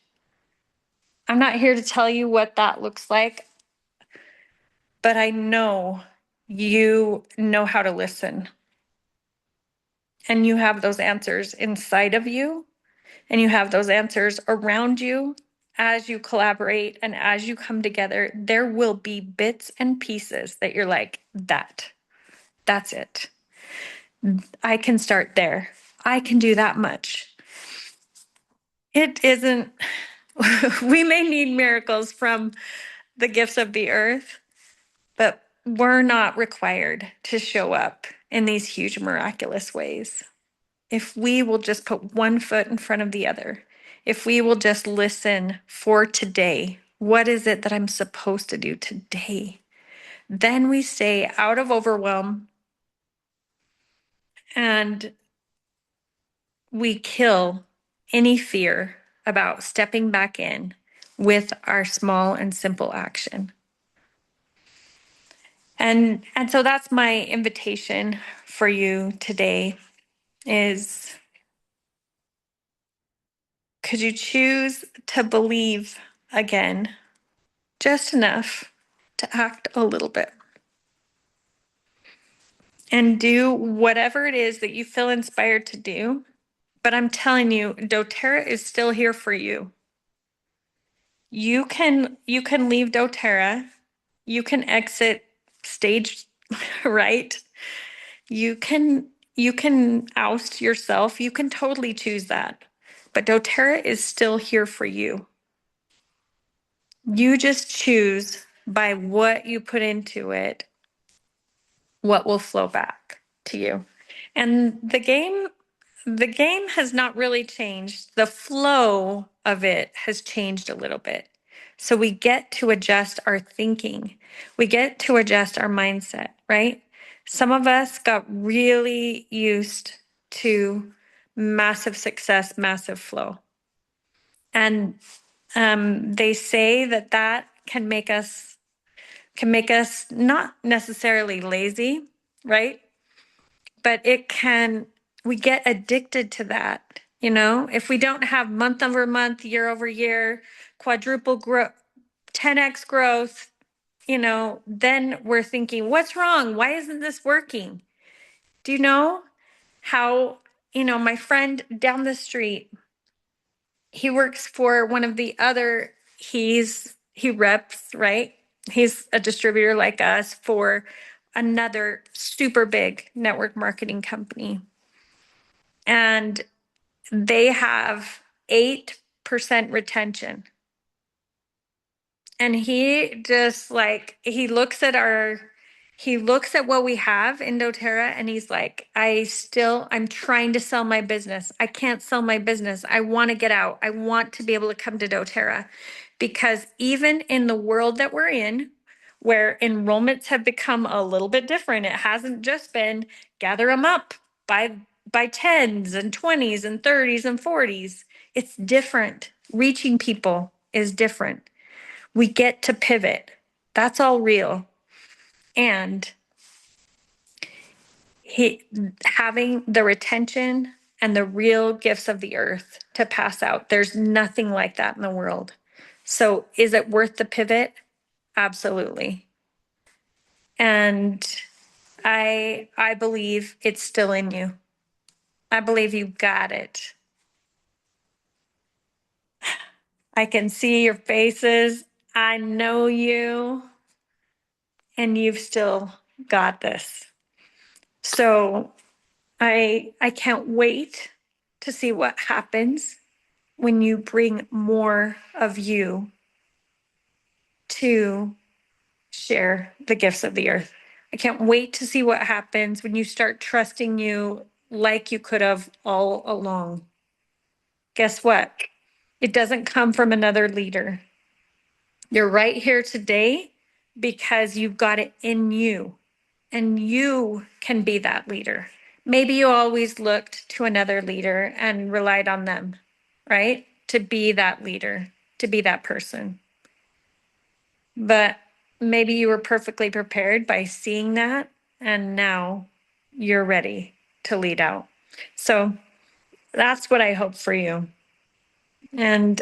I'm not here to tell you what that looks like, but I know you know how to listen. And you have those answers inside of you, and you have those answers around you. As you collaborate and as you come together, there will be bits and pieces that you're like, that's it. I can start there. I can do that much. It isn't, we may need miracles from the gifts of the earth, but we're not required to show up in these huge miraculous ways. If we will just put one foot in front of the other, if we will just listen for today, what is it that I'm supposed to do today? Then we stay out of overwhelm and we kill any fear about stepping back in with our small and simple action. And so that's my invitation for you today is, could you choose to believe again, just enough to act a little bit and do whatever it is that you feel inspired to do? But I'm telling you, doTERRA is still here for you. You can leave doTERRA. You can exit stage right. You can oust yourself. You can totally choose that. But doTERRA is still here for you. You just choose by what you put into it, what will flow back to you. And the game has not really changed. The flow of it has changed a little bit. So we get to adjust our thinking. We get to adjust our mindset, right? Some of us got really used to massive success, massive flow. And they say that can make us not necessarily lazy, right? But we get addicted to that. If we don't have month over month, year over year, quadruple growth, 10x growth, then we're thinking, what's wrong? Why isn't this working? Do you know how, my friend down the street, he works for one of the other, he reps, right? He's a distributor like us for another super big network marketing company. And they have 8% retention. And he just like, he looks at what we have in doTERRA and he's like, I'm trying to sell my business. I can't sell my business. I want to get out. I want to be able to come to doTERRA because even in the world that we're in, where enrollments have become a little bit different, it hasn't just been gather them up by tens and 20s and 30s and 40s. It's different. Reaching people is different. We get to pivot. That's all real. And having the retention and the real gifts of the earth to pass out, there's nothing like that in the world. So is it worth the pivot? Absolutely. And I believe it's still in you. I believe you got it. I can see your faces. I know you. And you've still got this. So I can't wait to see what happens when you bring more of you to share the gifts of the earth. I can't wait to see what happens when you start trusting you like you could have all along. Guess what? It doesn't come from another leader. You're right here today because you've got it in you and you can be that leader. Maybe you always looked to another leader and relied on them, right? To be that leader, to be that person. But maybe you were perfectly prepared by seeing that, and now you're ready to lead out. So that's what I hope for you. And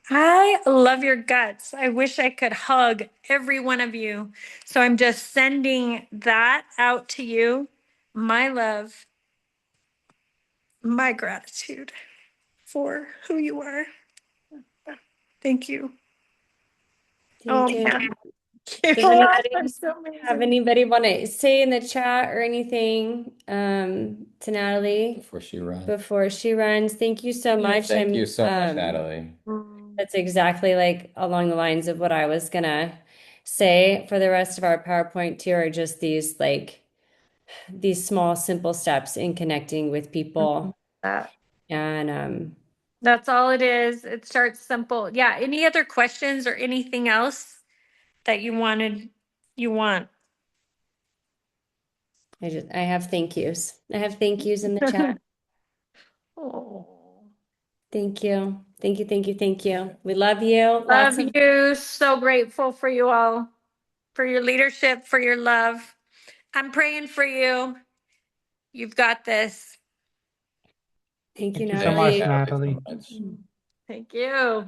I love your guts. I wish I could hug every one of you. So I'm just sending that out to you. My love, my gratitude for who you are. Thank you. Oh, Thank you. man. Does You are anybody so have amazing. anybody want to say in the chat or anything to Natalie Before she runs. before she runs? Thank you so much. Thank you so much, Natalie. That's exactly like along the lines of what I was gonna say for the rest of our PowerPoint too, are just these small, simple steps in connecting with people. That. And That's all it is. It starts simple. Yeah. Any other questions or anything else that you want? I have thank yous. I have thank yous in the chat. Oh. Thank you. Thank you, thank you, thank you. We love you. Lots Love of you. So grateful for you all, for your leadership, for your love. I'm praying for you. You've got this. thank you, Thank you so much, Natalie. Natalie. Thank you. All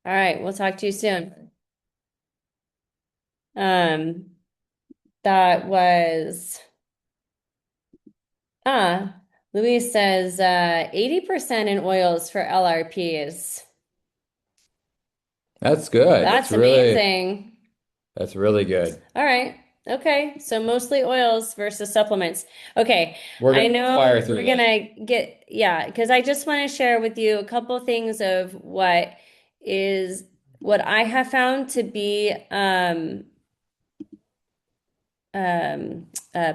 right, we'll talk to you soon. Um, that was Louise says 80% in oils for LRPs. That's good. That's really, amazing. that's really good. All right. Okay. So mostly oils versus supplements. Okay. We're I gonna know fire through we're this. gonna get, yeah, because I just want to share with you a couple things of what I have found to be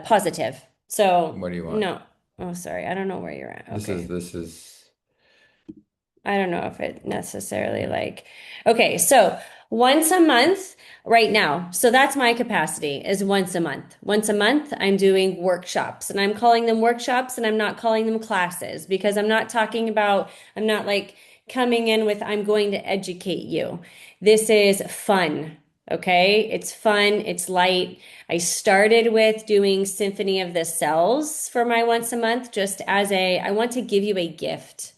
positive. So What do you want? no. Oh, sorry. I don't know where you're at. Okay. This is I don't know if it necessarily like, okay, so once a month right now. So that's my capacity is once a month. Once a month, I'm doing workshops and I'm calling them workshops and I'm not calling them classes because I'm not talking about, I'm not like coming in with, I'm going to educate you. This is fun. Okay. It's fun. It's light. I started with doing Symphony of the Cells for my once a month, just as I want to give you a gift.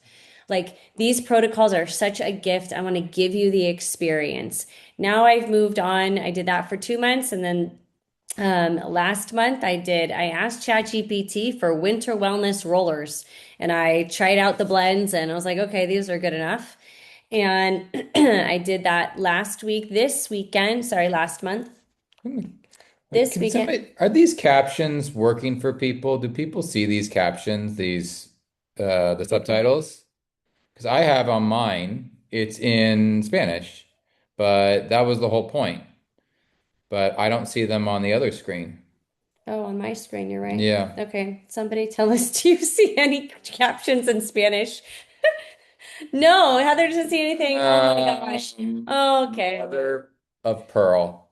Like these protocols are such a gift. I want to give you the experience. Now I've moved on. I did that for 2 months, and then last month I asked ChatGPT for winter wellness rollers, and I tried out the blends, and I was like, okay, these are good enough. And I did that last month, this Can weekend. somebody, are these captions working for people? Do people see these captions, the subtitles? Because I have on mine, it's in Spanish, but that was the whole point. But I don't see them on the other screen. Oh, on my screen, you're right. Yeah. Okay, somebody tell us, do you see any captions in Spanish? No, Heather doesn't see anything. Oh my gosh. Okay. Mother of pearl.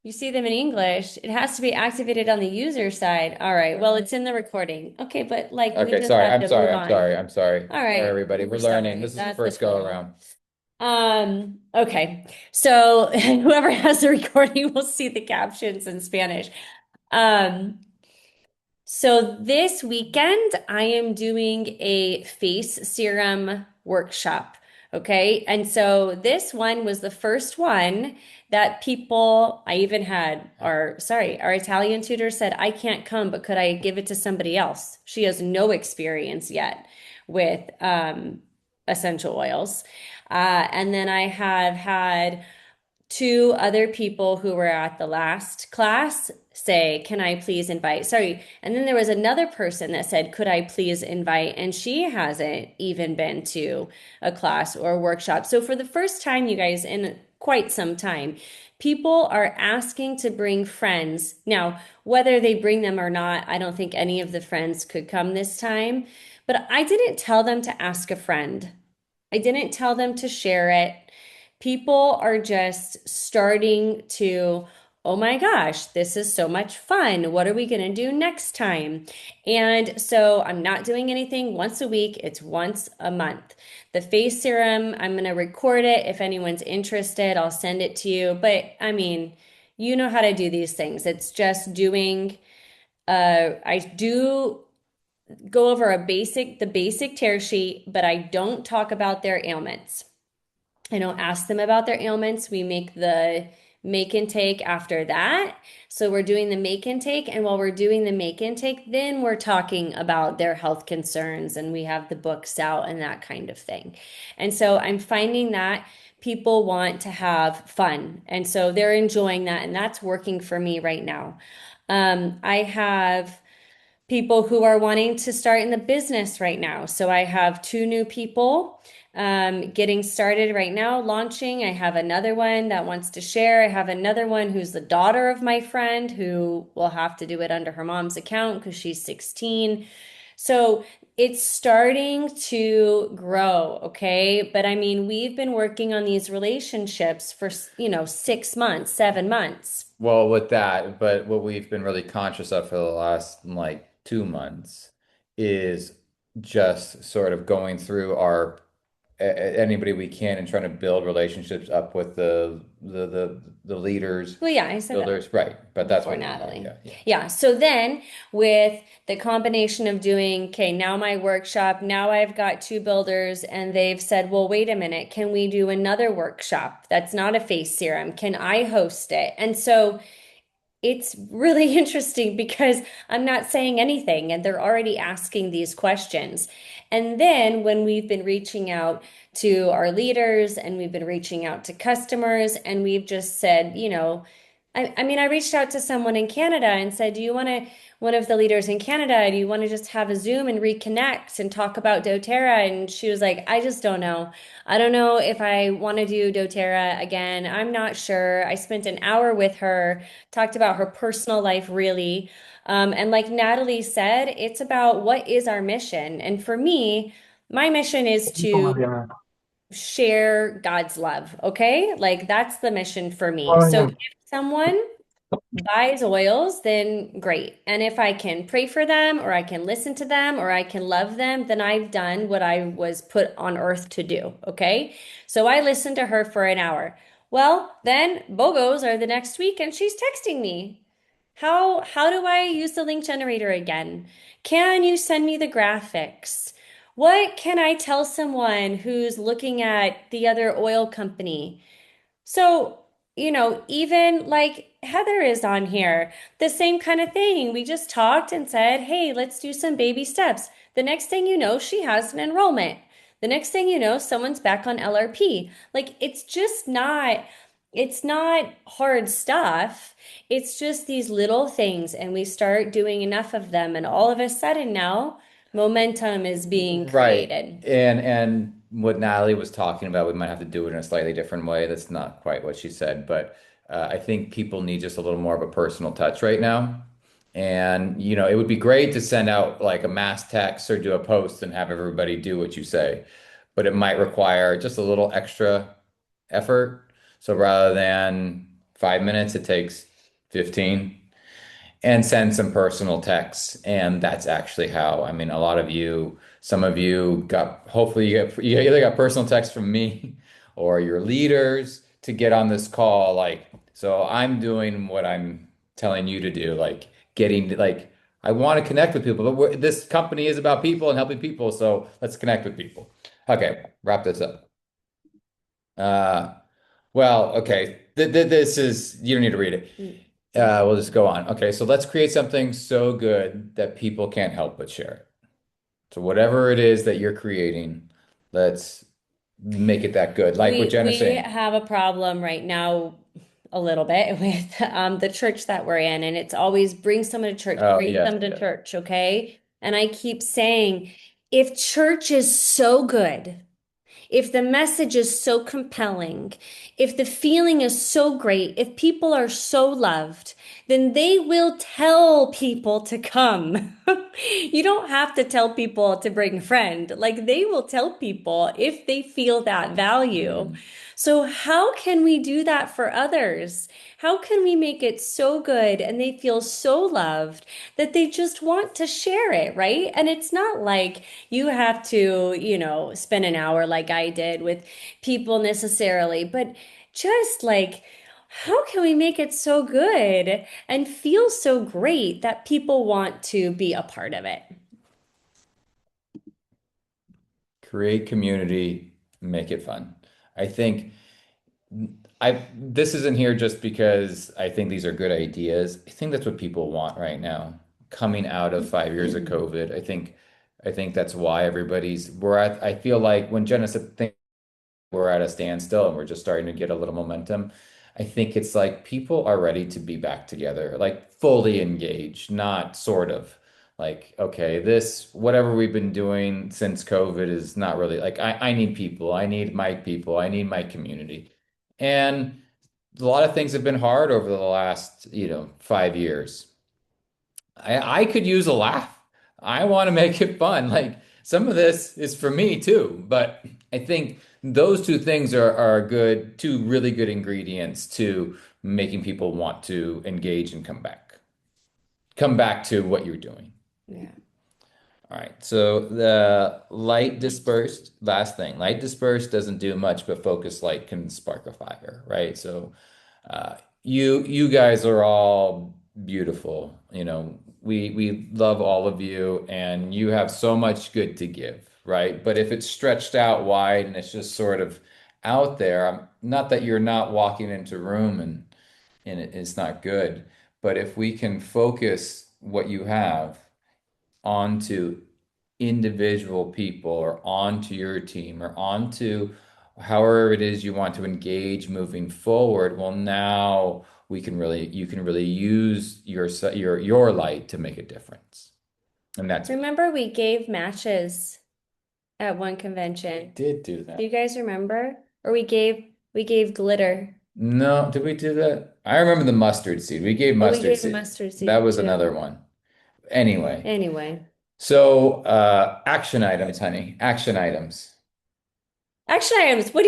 You see them in English. It has to be activated on the user side. All right. Well, it's in the recording. Okay, but like we Okay, just sorry. have I'm to sorry. move I'm on. sorry. I'm sorry. All Sorry, right. everybody. We're We're learning. sorry. This is the That's the first go feeling. around. Okay. So whoever has the recording will see the captions in Spanish. Um, so this weekend, I am doing a face serum workshop. Okay. And so this one was the first one that I even had our Italian tutor said, I can't come, but could I give it to somebody else? She has no experience yet with essential oils. And then I have had two other people who were at the last class say, can I please invite? Sorry. And then there was another person that said, could I please invite? And she hasn't even been to a class or a workshop. So for the first time, you guys, in quite some time, people are asking to bring friends. Now, whether they bring them or not, I don't think any of the friends could come this time. But I didn't tell them to ask a friend. I didn't tell them to share it. People are just starting to, oh my gosh, this is so much fun. What are we going to do next time? And so I'm not doing anything once a week, it's once a month. The face serum, I'm going to record it. If anyone's interested, I'll send it to you. But I mean, you know how to do these things. It's just doing, I do go over the basic tear sheet, but I don't talk about their ailments. I don't ask them about their ailments. We make the make intake after that. So we're doing the make intake. And while we're doing the make intake, then we're talking about their health concerns and we have the books out and that kind of thing. And so I'm finding that people want to have fun. And so they're enjoying that. And that's working for me right now. I have people who are wanting to start in the business right now. So I have two new people getting started right now, launching. I have another one that wants to share. I have another one who's the daughter of my friend who will have to do it under her mom's account because she's 16. So it's starting to grow, okay? But I mean, we've been working on these relationships for, 6 months, 7 months. Well, with that, but what we've been really conscious of for the last like 2 months is just sort of going through anybody we can and trying to build relationships up with the leaders, Well, yeah, I said that builders, right? But that's before what, Natalie. yeah, yeah. Yeah. So then with the combination of doing, okay, now my workshop, now I've got two builders and they've said, well, wait a minute, can we do another workshop that's not a face serum? Can I host it? And so it's really interesting because I'm not saying anything and they're already asking these questions. And then when we've been reaching out to our leaders and we've been reaching out to customers and we've just said, I mean, I reached out to someone in Canada and said, do you want to, one of the leaders in Canada, do you want to just have a Zoom and reconnect and talk about doTERRA? And she was like, I just don't know. I don't know if I want to do doTERRA again. I'm not sure. I spent an hour with her, talked about her personal life, really. And like Natalie said, it's about what is our mission. And for me, my mission is to share God's love. Okay. Like that's the mission for me. So if someone buys oils, then great. And if I can pray for them or I can listen to them or I can love them, then I've done what I was put on earth to do. Okay. So I listened to her for an hour. Well, then BOGOs are the next week and she's texting me. How do I use the link generator again? Can you send me the graphics? What can I tell someone who's looking at the other oil company? So, even like Heather is on here, the same kind of thing. We just talked and said, hey, let's do some baby steps. The next thing you know, she has an enrollment. The next thing you know, someone's back on LRP. Like it's not hard stuff. It's just these little things, and we start doing enough of them, and all of a sudden now, momentum is being Right. created. And what Natalie was talking about, we might have to do it in a slightly different way. That's not quite what she said, but I think people need just a little more of a personal touch right now. And, it would be great to send out like a mass text or do a post and have everybody do what you say, but it might require just a little extra effort. So rather than 5 minutes, it takes 15 and send some personal texts. And that's actually how, I mean, a lot of you, some of you got, hopefully you either got personal texts from me or your leaders to get on this call. Like, so I'm doing what I'm telling you to do, like like, I want to connect with people, but this company is about people and helping people. So let's connect with people. Okay, wrap this up. Uh, well, okay. This is, you don't need to read it. We'll just go on. Okay, so let's create something so good that people can't help but share it. So whatever it is that you're creating, let's make it that good. Like what Jenna's We saying. have a problem right now a little bit with the church that we're in, and it's always bring someone to church, Oh, bring yes, them to yes. church, okay? And I keep saying, if church is so good, if the message is so compelling, if the feeling is so great, if people are so loved, then they will tell people to come. You don't have to tell people to bring a friend. Like they will tell people if they feel that value. Mhm. So, how can we do that for others? How can we make it so good and they feel so loved that they just want to share it, right? And it's not like you have to, spend an hour like I did with people necessarily, but just like, how can we make it so good and feel so great that people want to be a part of it? Create community, make it fun. I think this isn't here just because I think these are good ideas. I think that's what people want right now. Coming out of 5 years of COVID, I think that's why we're at, I feel like when Jenna said we're at a standstill and we're just starting to get a little momentum. I think it's like people are ready to be back together, like fully engaged, not sort of like, okay, this, whatever we've been doing since COVID is not really like, I need people. I need my people. I need my community. And a lot of things have been hard over the last, 5 years. I could use a laugh. I want to make it fun. Like some of this is for me too, but I think those two things are good, two really good ingredients to making people want to engage and come back. Come back to what you're doing. Yeah. All right. So the light dispersed, last thing, light dispersed doesn't do much, but focused light can spark a fire, right? So you guys are all beautiful. We love all of you and you have so much good to give, right? But if it's stretched out wide and it's just sort of out there, not that you're not walking into a room and it's not good, but if we can focus what you have onto individual people or onto your team or onto however it is you want to engage moving forward, well, now you can really use your light to make a difference. And that's Remember, we gave matches at one we convention. did do Do that. you guys remember? Or we gave glitter. No, did we do that? I remember the mustard seed. We gave Oh, we mustard gave seed. mustard That seed was too. another one. Anyway, Anyway, so action items, honey. Action items. action items. How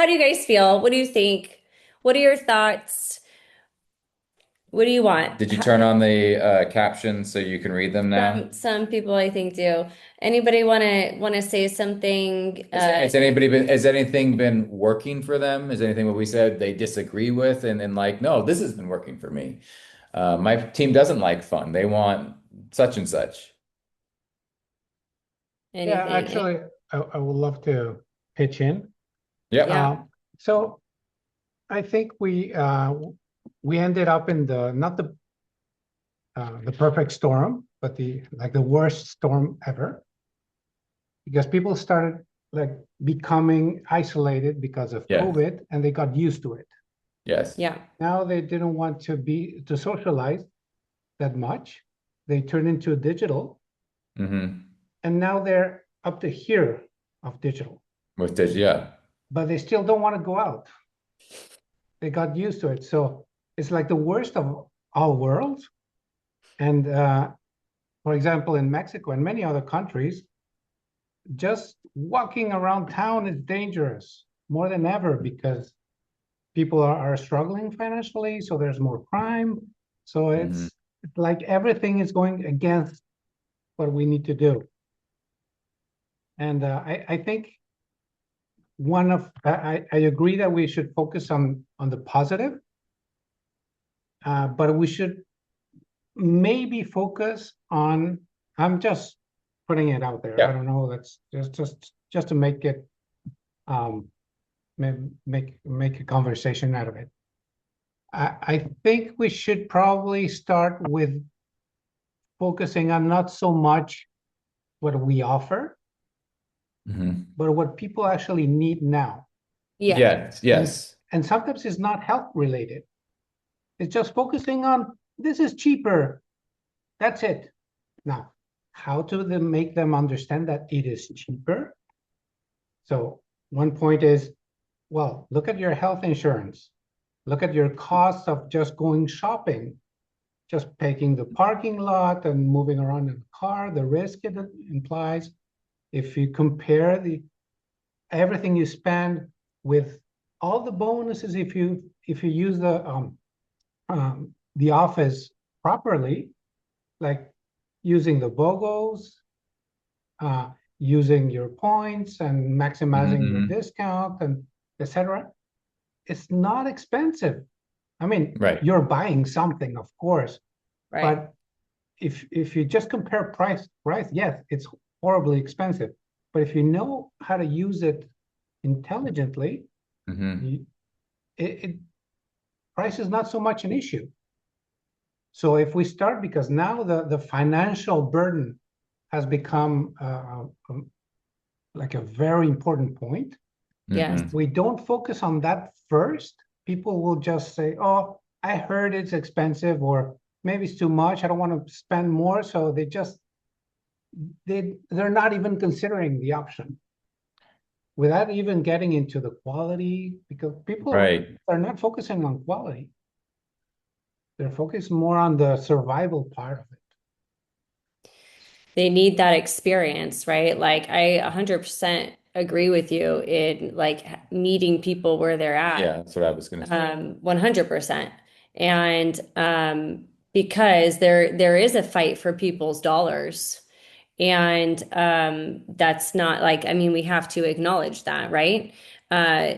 do you guys feel? What do you think? What are your thoughts? What do you want? Did you turn on the captions so you can read them now? Some people I think do. Anybody wanna say something? Has anything been working for them? Is anything what we said they disagree with and like, no, this has been working for me. My team doesn't like fun. They want such and such. Yeah, anything. actually, I would love to pitch in. Yep. Yeah. So I think we ended up in the not the perfect storm, but the worst storm ever, because people started like becoming isolated because of Yeah. COVID, and they got used to it. Yes. Yeah. Now they didn't want to socialize that much. They turned into digital, Mm-hmm. and now they're up to here of digital, With this, yeah. but they still don't want to go out. They got used to it. So it's like the worst of all worlds. And for example, in Mexico and many other countries, just walking around town is dangerous more than ever because people are struggling financially. So there's more crime. So Mm-hmm. it's like everything is going against what we need to do. And I think I agree that we should focus on the positive, but we should maybe focus on, I'm just putting it out there. I Yeah. don't know, that's just to make it um make a conversation out of it. I think we should probably start with focusing on not so much what we offer, Mm-hmm. but what people actually need now. Yeah. Yes. Yes. And sometimes it's not health related. It's just focusing on this is cheaper. That's it. Now, how to make them understand that it is cheaper? So one point is, well, look at your health insurance. Look at your costs of just going shopping, just taking the parking lot and moving around in a car, the risk it implies. If you compare everything you spend with all the bonuses, if you use the office properly, like using the BOGOs, uh, using your points and maximizing your Mm-hmm. discount and etc. It's not expensive. I mean, Right. you're buying something, of course, Right. but if you just compare price, yes, it's horribly expensive. But if you know how to use it intelligently, Mm-hmm. it price is not so much an issue. So if we start, because now the financial burden has become like a very important point. Yes. Mm-hmm. We don't focus on that first, people will just say, oh, I heard it's expensive, or maybe it's too much, I don't want to spend more. So they're not even considering the option without even getting into the quality, because people Right. are not focusing on quality. They're focused more on the survival part of it. They need that experience, right? Like I 100% agree with you in like meeting people where they're at. Yeah, that's what I was gonna say. 100%. And because there is a fight for people's dollars. And that's not like, I mean, we have to acknowledge that, right? Uh,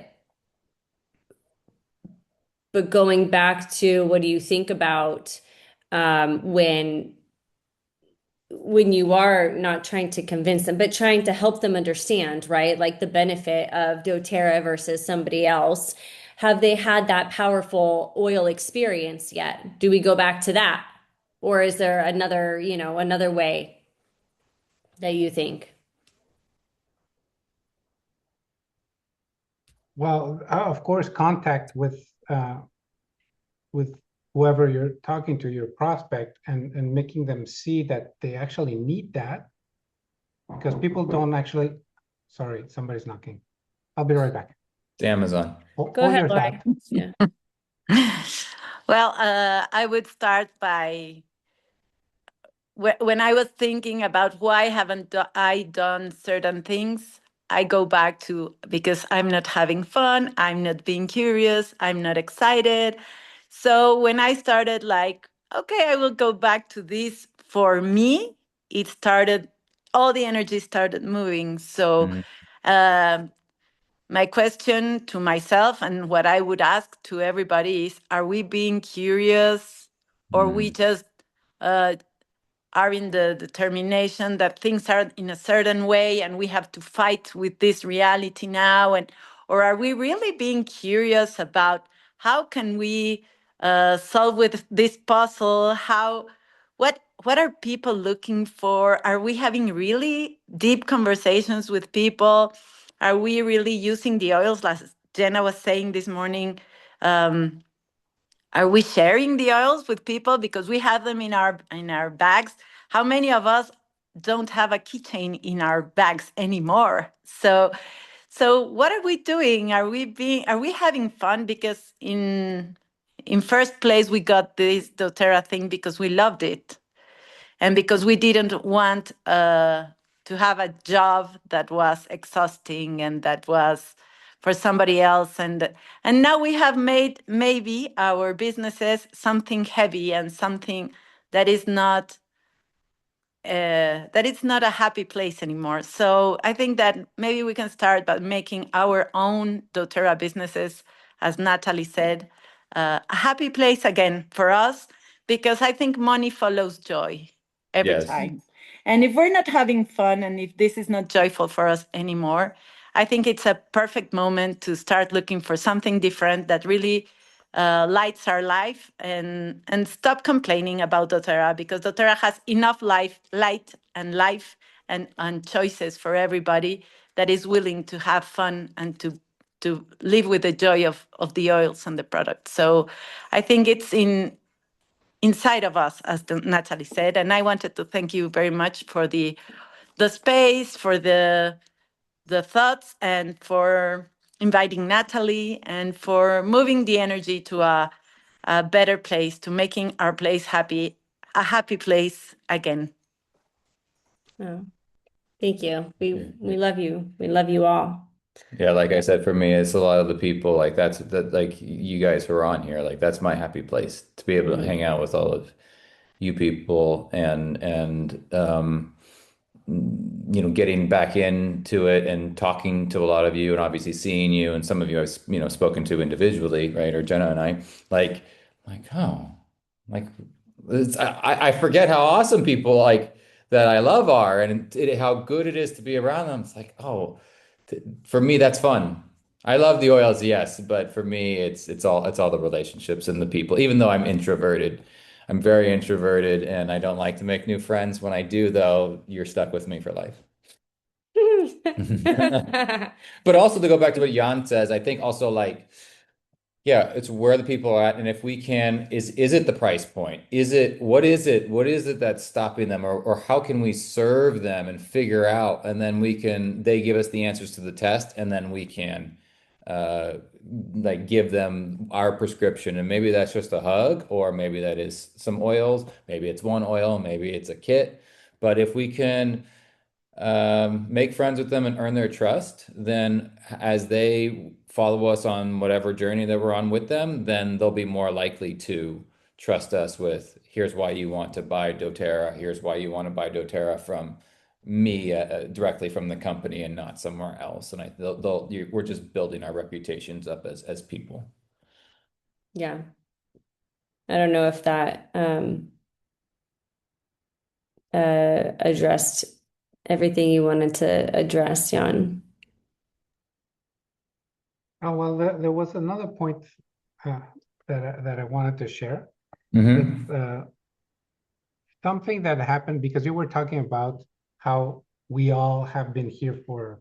but going back to what do you think about when you are not trying to convince them, but trying to help them understand, right? Like the benefit of doTERRA versus somebody else. Have they had that powerful oil experience yet? Do we go back to that? Or is there another, another way that you think? Well, of course, contact with whoever you're talking to, your prospect, and making them see that they actually need that, because people don't actually. Sorry, somebody's knocking. I'll be right back. It's Amazon. Go Hold ahead, your Lori. thought. Yeah. Well, I would start by when I was thinking about why haven't I done certain things, I go back to because I'm not having fun, I'm not being curious, I'm not excited. So when I started like, okay, I will go back to this for me, it started, all the energy started moving. So Mm-hmm. um, my question to myself and what I would ask to everybody is, are we being curious or we just uh, are in the determination that things are in a certain way and we have to fight with this reality now? And or are we really being curious about how can we solve with this puzzle? What are people looking for? Are we having really deep conversations with people? Are we really using the oils, like Jenna was saying this morning? Are we sharing the oils with people because we have them in our bags? How many of us don't have a keychain in our bags anymore? So what are we doing? Are we having fun? Because in first place we got this doTERRA thing because we loved it and because we didn't want to have a job that was exhausting and that was for somebody else. And now we have made maybe our businesses something heavy and something that is not that it's not a happy place anymore. So I think that maybe we can start by making our own doTERRA businesses, as Natalie said, a happy place again for us, because I think money follows joy every Yes. time. And if we're not having fun and if this is not joyful for us anymore, I think it's a perfect moment to start looking for something different that really lights our life, and stop complaining about doTERRA, because doTERRA has enough light and choices for everybody that is willing to have fun and to live with the joy of the oils and the products. So I think it's inside of us, as Natalie said. And I wanted to thank you very much for the space, for the thoughts, and for inviting Natalie, and for moving the energy to a better place, to making our place a happy place again. Oh, thank you. We love you. We love you all. Yeah, like I said, for me, it's a lot of the people like that like you guys who are on here, like that's my happy place to be able to hang out with all of you people and getting back into it and talking to a lot of you and obviously seeing you and some of you I've spoken to individually, right? Or Jenna and I, oh, like I forget how awesome people like that I love are and how good it is to be around them. It's like, oh, for me, that's fun. I love the oils, yes, but for me, it's all the relationships and the people. Even though I'm introverted, I'm very introverted, and I don't like to make new friends. When I do, though, you're stuck with me for life. But also to go back to what Jan says, I think also like, yeah, it's where the people are at, and if we can, is it the price point? What is it that's stopping them, or how can we serve them and figure out, and then they give us the answers to the test, and then we can uh like give them our prescription, and maybe that's just a hug, or maybe that is some oils, maybe it's one oil, maybe it's a kit. But if we can make friends with them and earn their trust, then as they follow us on whatever journey that we're on with them, then they'll be more likely to trust us with, here's why you want to buy doTERRA, here's why you want to buy doTERRA from me, directly from the company and not somewhere else. And we're just building our reputations up as people. Yeah. I don't know if that addressed everything you wanted to address, Jan. Oh, well, there was another point that I wanted to share. Mm-hmm. It's something that happened because you were talking about how we all have been here for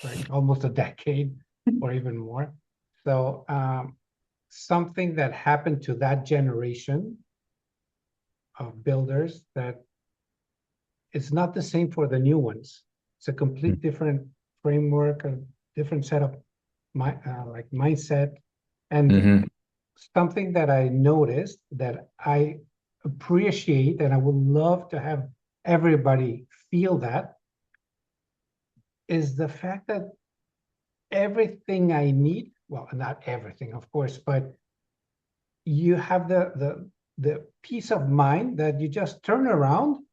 like almost a decade or even more. So something that happened to that generation of builders that it's not the same for the new ones. It's a complete different framework, a different set of like mindset, and Mm-hmm. something that I noticed that I appreciate and I would love to have everybody feel that is the fact that everything I need, well, not everything, of course, but you have the peace of mind that you just turn around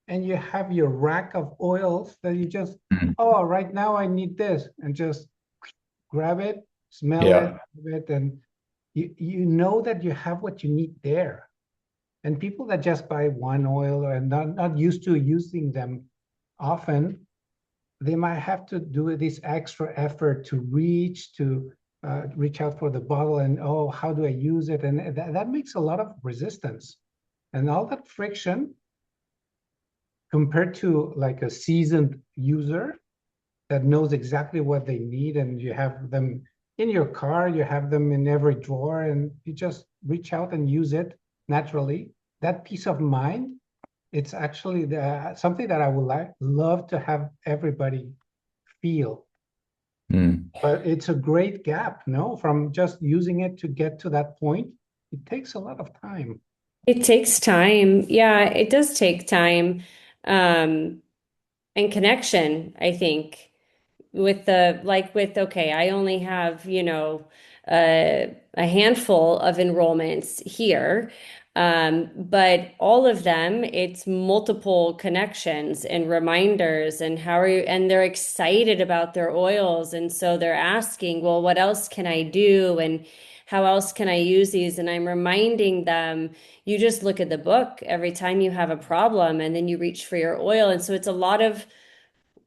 and you have your rack of oils that you just, oh, right now I need this, and just grab it, smell Yeah. it, and you know that you have what you need there. And people that just buy one oil and not used to using them often, they might have to do this extra effort to reach out for the bottle and, oh, how do I use it? And that makes a lot of resistance. And all that friction compared to like a seasoned user that knows exactly what they need, and you have them in your car, you have them in every drawer, and you just reach out and use it naturally. That peace of mind, it's actually something that I would love to have everybody feel. Hmm. But it's a great gap, no? From just using it to get to that point, it takes a lot of time. It takes time. Yeah, it does take time. Um, and connection, I think, with okay, I only have, a handful of enrollments here. But all of them, it's multiple connections and reminders and and they're excited about their oils. And so they're asking, well, what else can I do? And how else can I use these? And I'm reminding them, you just look at the book every time you have a problem and then you reach for your oil. And so it's a lot of,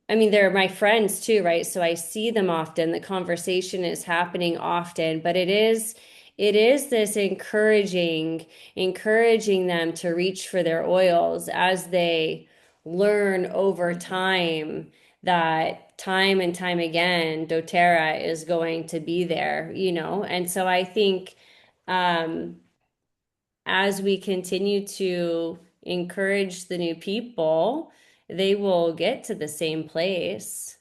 I mean, they're my friends too, right? So I see them often. The conversation is happening often, but it is this encouraging them to reach for their oils as they learn over time that time and time again, doTERRA is going to be there. And so I think um, as we continue to encourage the new people, they will get to the same place.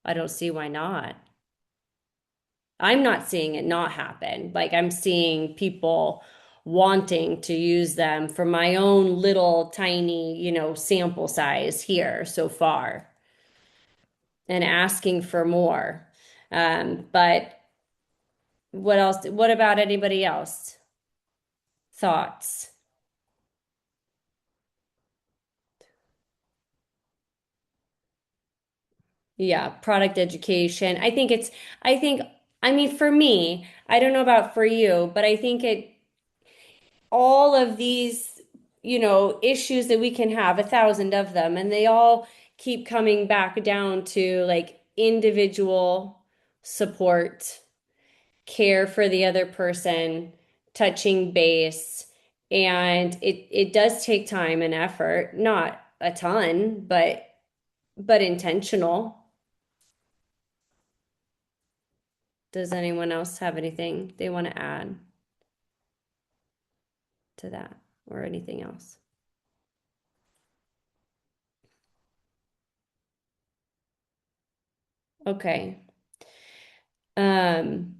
I don't see why not. I'm not seeing it not happen. Like I'm seeing people wanting to use them for my own little tiny, sample size here so far and asking for more. But what else? What about anybody else? Thoughts? Yeah, product education. I mean, for me, I don't know about for you, but I think all of these, issues that we can have, 1,000 of them, and they all keep coming back down to like individual support, care for the other person, touching base. And it does take time and effort, not a ton, but intentional. Does anyone else have anything they want to add to that or anything else? Okay. Um,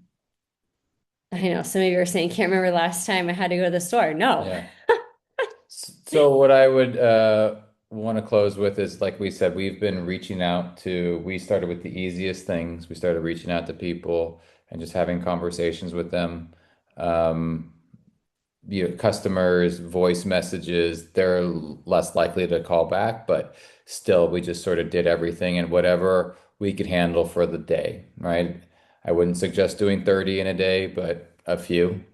I know some of you are saying, can't remember last time I had to go to the store. No. Yeah. So what I would want to close with is, like we said, we've been reaching out to, we started with the easiest things. We started reaching out to people and just having conversations with them. Um, Customers, voice messages, they're less likely to call back, but still, we just sort of did everything and whatever we could handle for the day, right? I wouldn't suggest doing 30 in a day, but a few,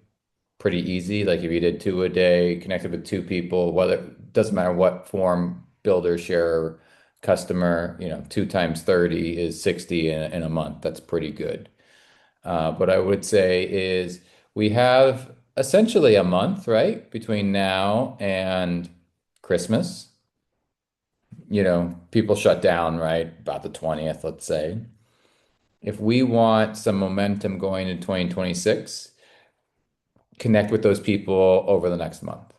pretty easy. Like if you did two a day, connected with two people, whether doesn't matter what form, builder, share, customer, 2 times 30 is 60 in a month. That's pretty good. What I would say is we have essentially a month, right, between now and Christmas. People shut down, right, about the 20th, let's say. If we want some momentum going in 2026, connect with those people over the next month.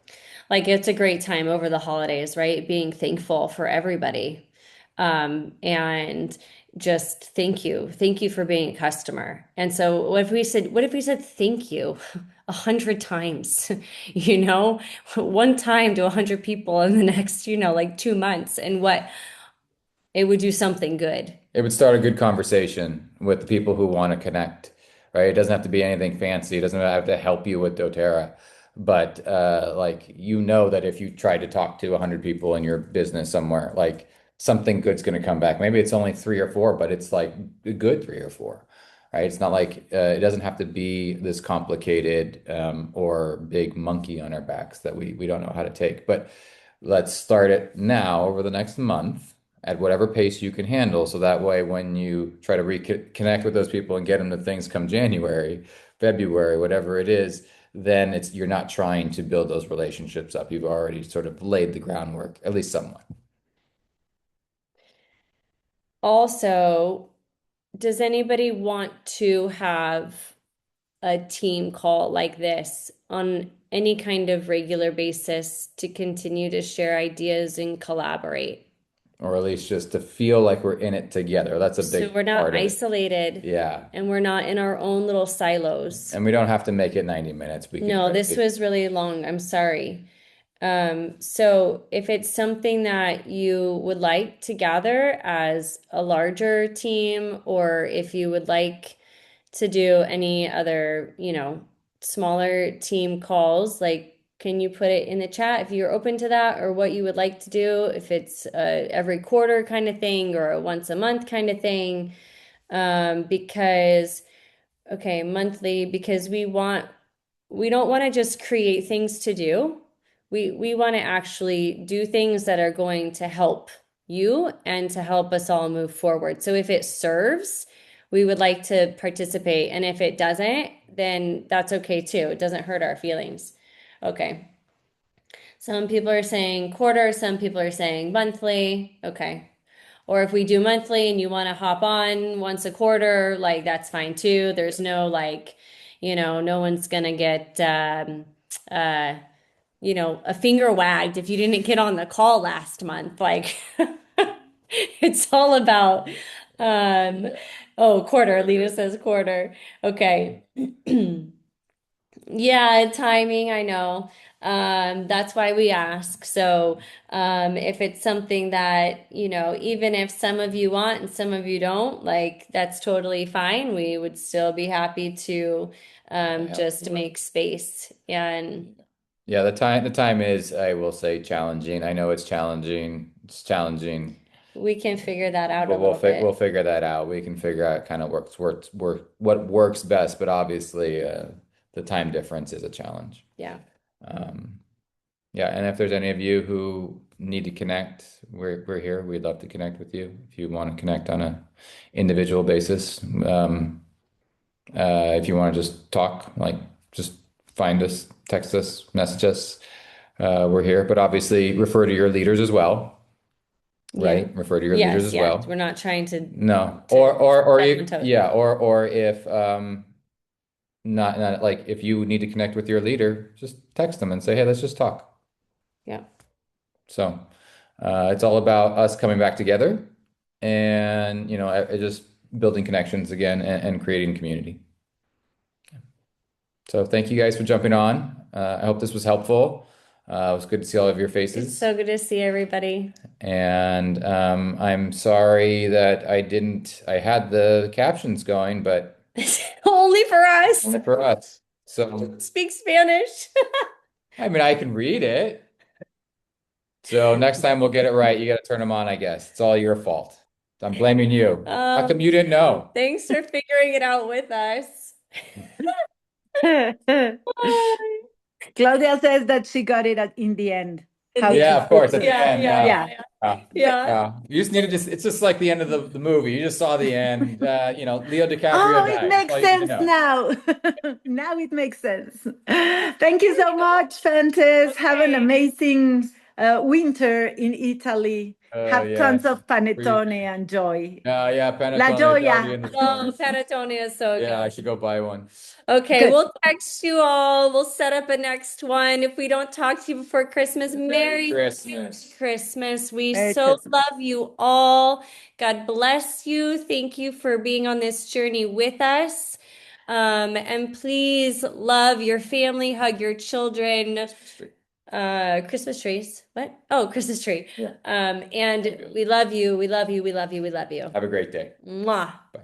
Like it's a great time over the holidays, right? Being thankful for everybody. And just thank you. Thank you for being a customer. And so what if we said thank you 100 times, one time to 100 people in the next, like 2 months, and what it would do something good. It would start a good conversation with the people who want to connect, right? It doesn't have to be anything fancy. It doesn't have to help you with doTERRA. But like that if you try to talk to 100 people in your business somewhere, like something good's going to come back. Maybe it's only three or four, but it's like a good three or four. right? It's not like it doesn't have to be this complicated or big monkey on our backs that we don't know how to take. But let's start it now over the next month at whatever pace you can handle. So that way, when you try to reconnect with those people and get them to things come January, February, whatever it is, then you're not trying to build those relationships up. You've already sort of laid the groundwork, at least somewhat. Also, does anybody want to have a team call like this on any kind of regular basis to continue to share ideas and collaborate? Or at least just to feel like we're in it together. That's a So big we're not part of it. isolated Yeah. and we're not in our own little silos. And we don't have to make it 90 minutes. We can No, this was really long. I'm sorry. So if it's something that you would like to gather as a larger team, or if you would like to do any other, smaller team calls, like, can you put it in the chat if you're open to that, or what you would like to do, if it's every quarter kind of thing or a once a month kind of thing? Because, okay, monthly, because we don't want to just create things to do. We want to actually do things that are going to help you and to help us all move forward. So if it serves, we would like to participate. And if it doesn't, then that's okay too. It doesn't hurt our feelings. Okay. Some people are saying quarter, some people are saying monthly. Okay. Or if we do monthly and you want to hop on once a quarter, like that's fine too. There's no like, no one's gonna get uh a finger wagged if you didn't get on the call last month. Like it's all about quarter. Lita says quarter. Okay. Yeah, timing, I know. That's why we ask. So, if it's something that, even if some of you want and some of you don't, like that's totally fine. We would still be happy to just make space. And Yeah, the time is, I will say, challenging. I know it's challenging. It's challenging. we can figure that out a But little bit. we'll figure that out. We can figure out kind of what works best, but obviously the time difference is a challenge. Yeah. Um, yeah, and if there's any of you who need to connect, we're here. We'd love to connect with you if you want to connect on a individual basis. If you want to just talk, like just find us, text us, message us. We're here, but obviously refer to your leaders as well, right? Yeah. Refer to your leaders as well. We're not trying to No, to or step you, on toes. yeah, or if not like if you need to connect with your leader, just text them and say, hey, let's just talk. Yeah. So it's all about us coming back together and just building connections again and creating community. So thank you guys for jumping on. I hope this was helpful. It was good to see all of your It's faces. so good to see everybody. And I'm sorry that I had the captions going, but Only for us. only for us. So, Speak Spanish. I mean, I can read it. So next time we'll get it right. You got to turn them on, I guess. It's all your fault. I'm blaming you. How come you didn't know? Thanks for figuring it out with us. Claudia says that she got it in the end. Yeah, of course, at the Yeah, end. yeah. Yeah. You just needed to, it's just like the end of the movie. You just saw the end. Leo DiCaprio Oh, died. it makes That's all you need sense to know. now. Now it makes sense. Thank you so much, Fentes. Have an amazing winter in Italy. Have tons Yes. of panettone and joy. Yeah, La panettone is gioia. already in the Oh, stores. Panettone is so good. Yeah, I should go buy one. Okay, Good. we'll text you all. We'll set up a next one. If we don't talk to you before Christmas, Merry Christmas. Christmas. We Merry so Christmas. love you all. God bless you. Thank you for being on this journey with us. And please love your family, hug your children. Christmas trees. What? Oh, Christmas tree. Yeah. And we love you. We love you. We love you. We love you. Have a great day. Mwah. Bye.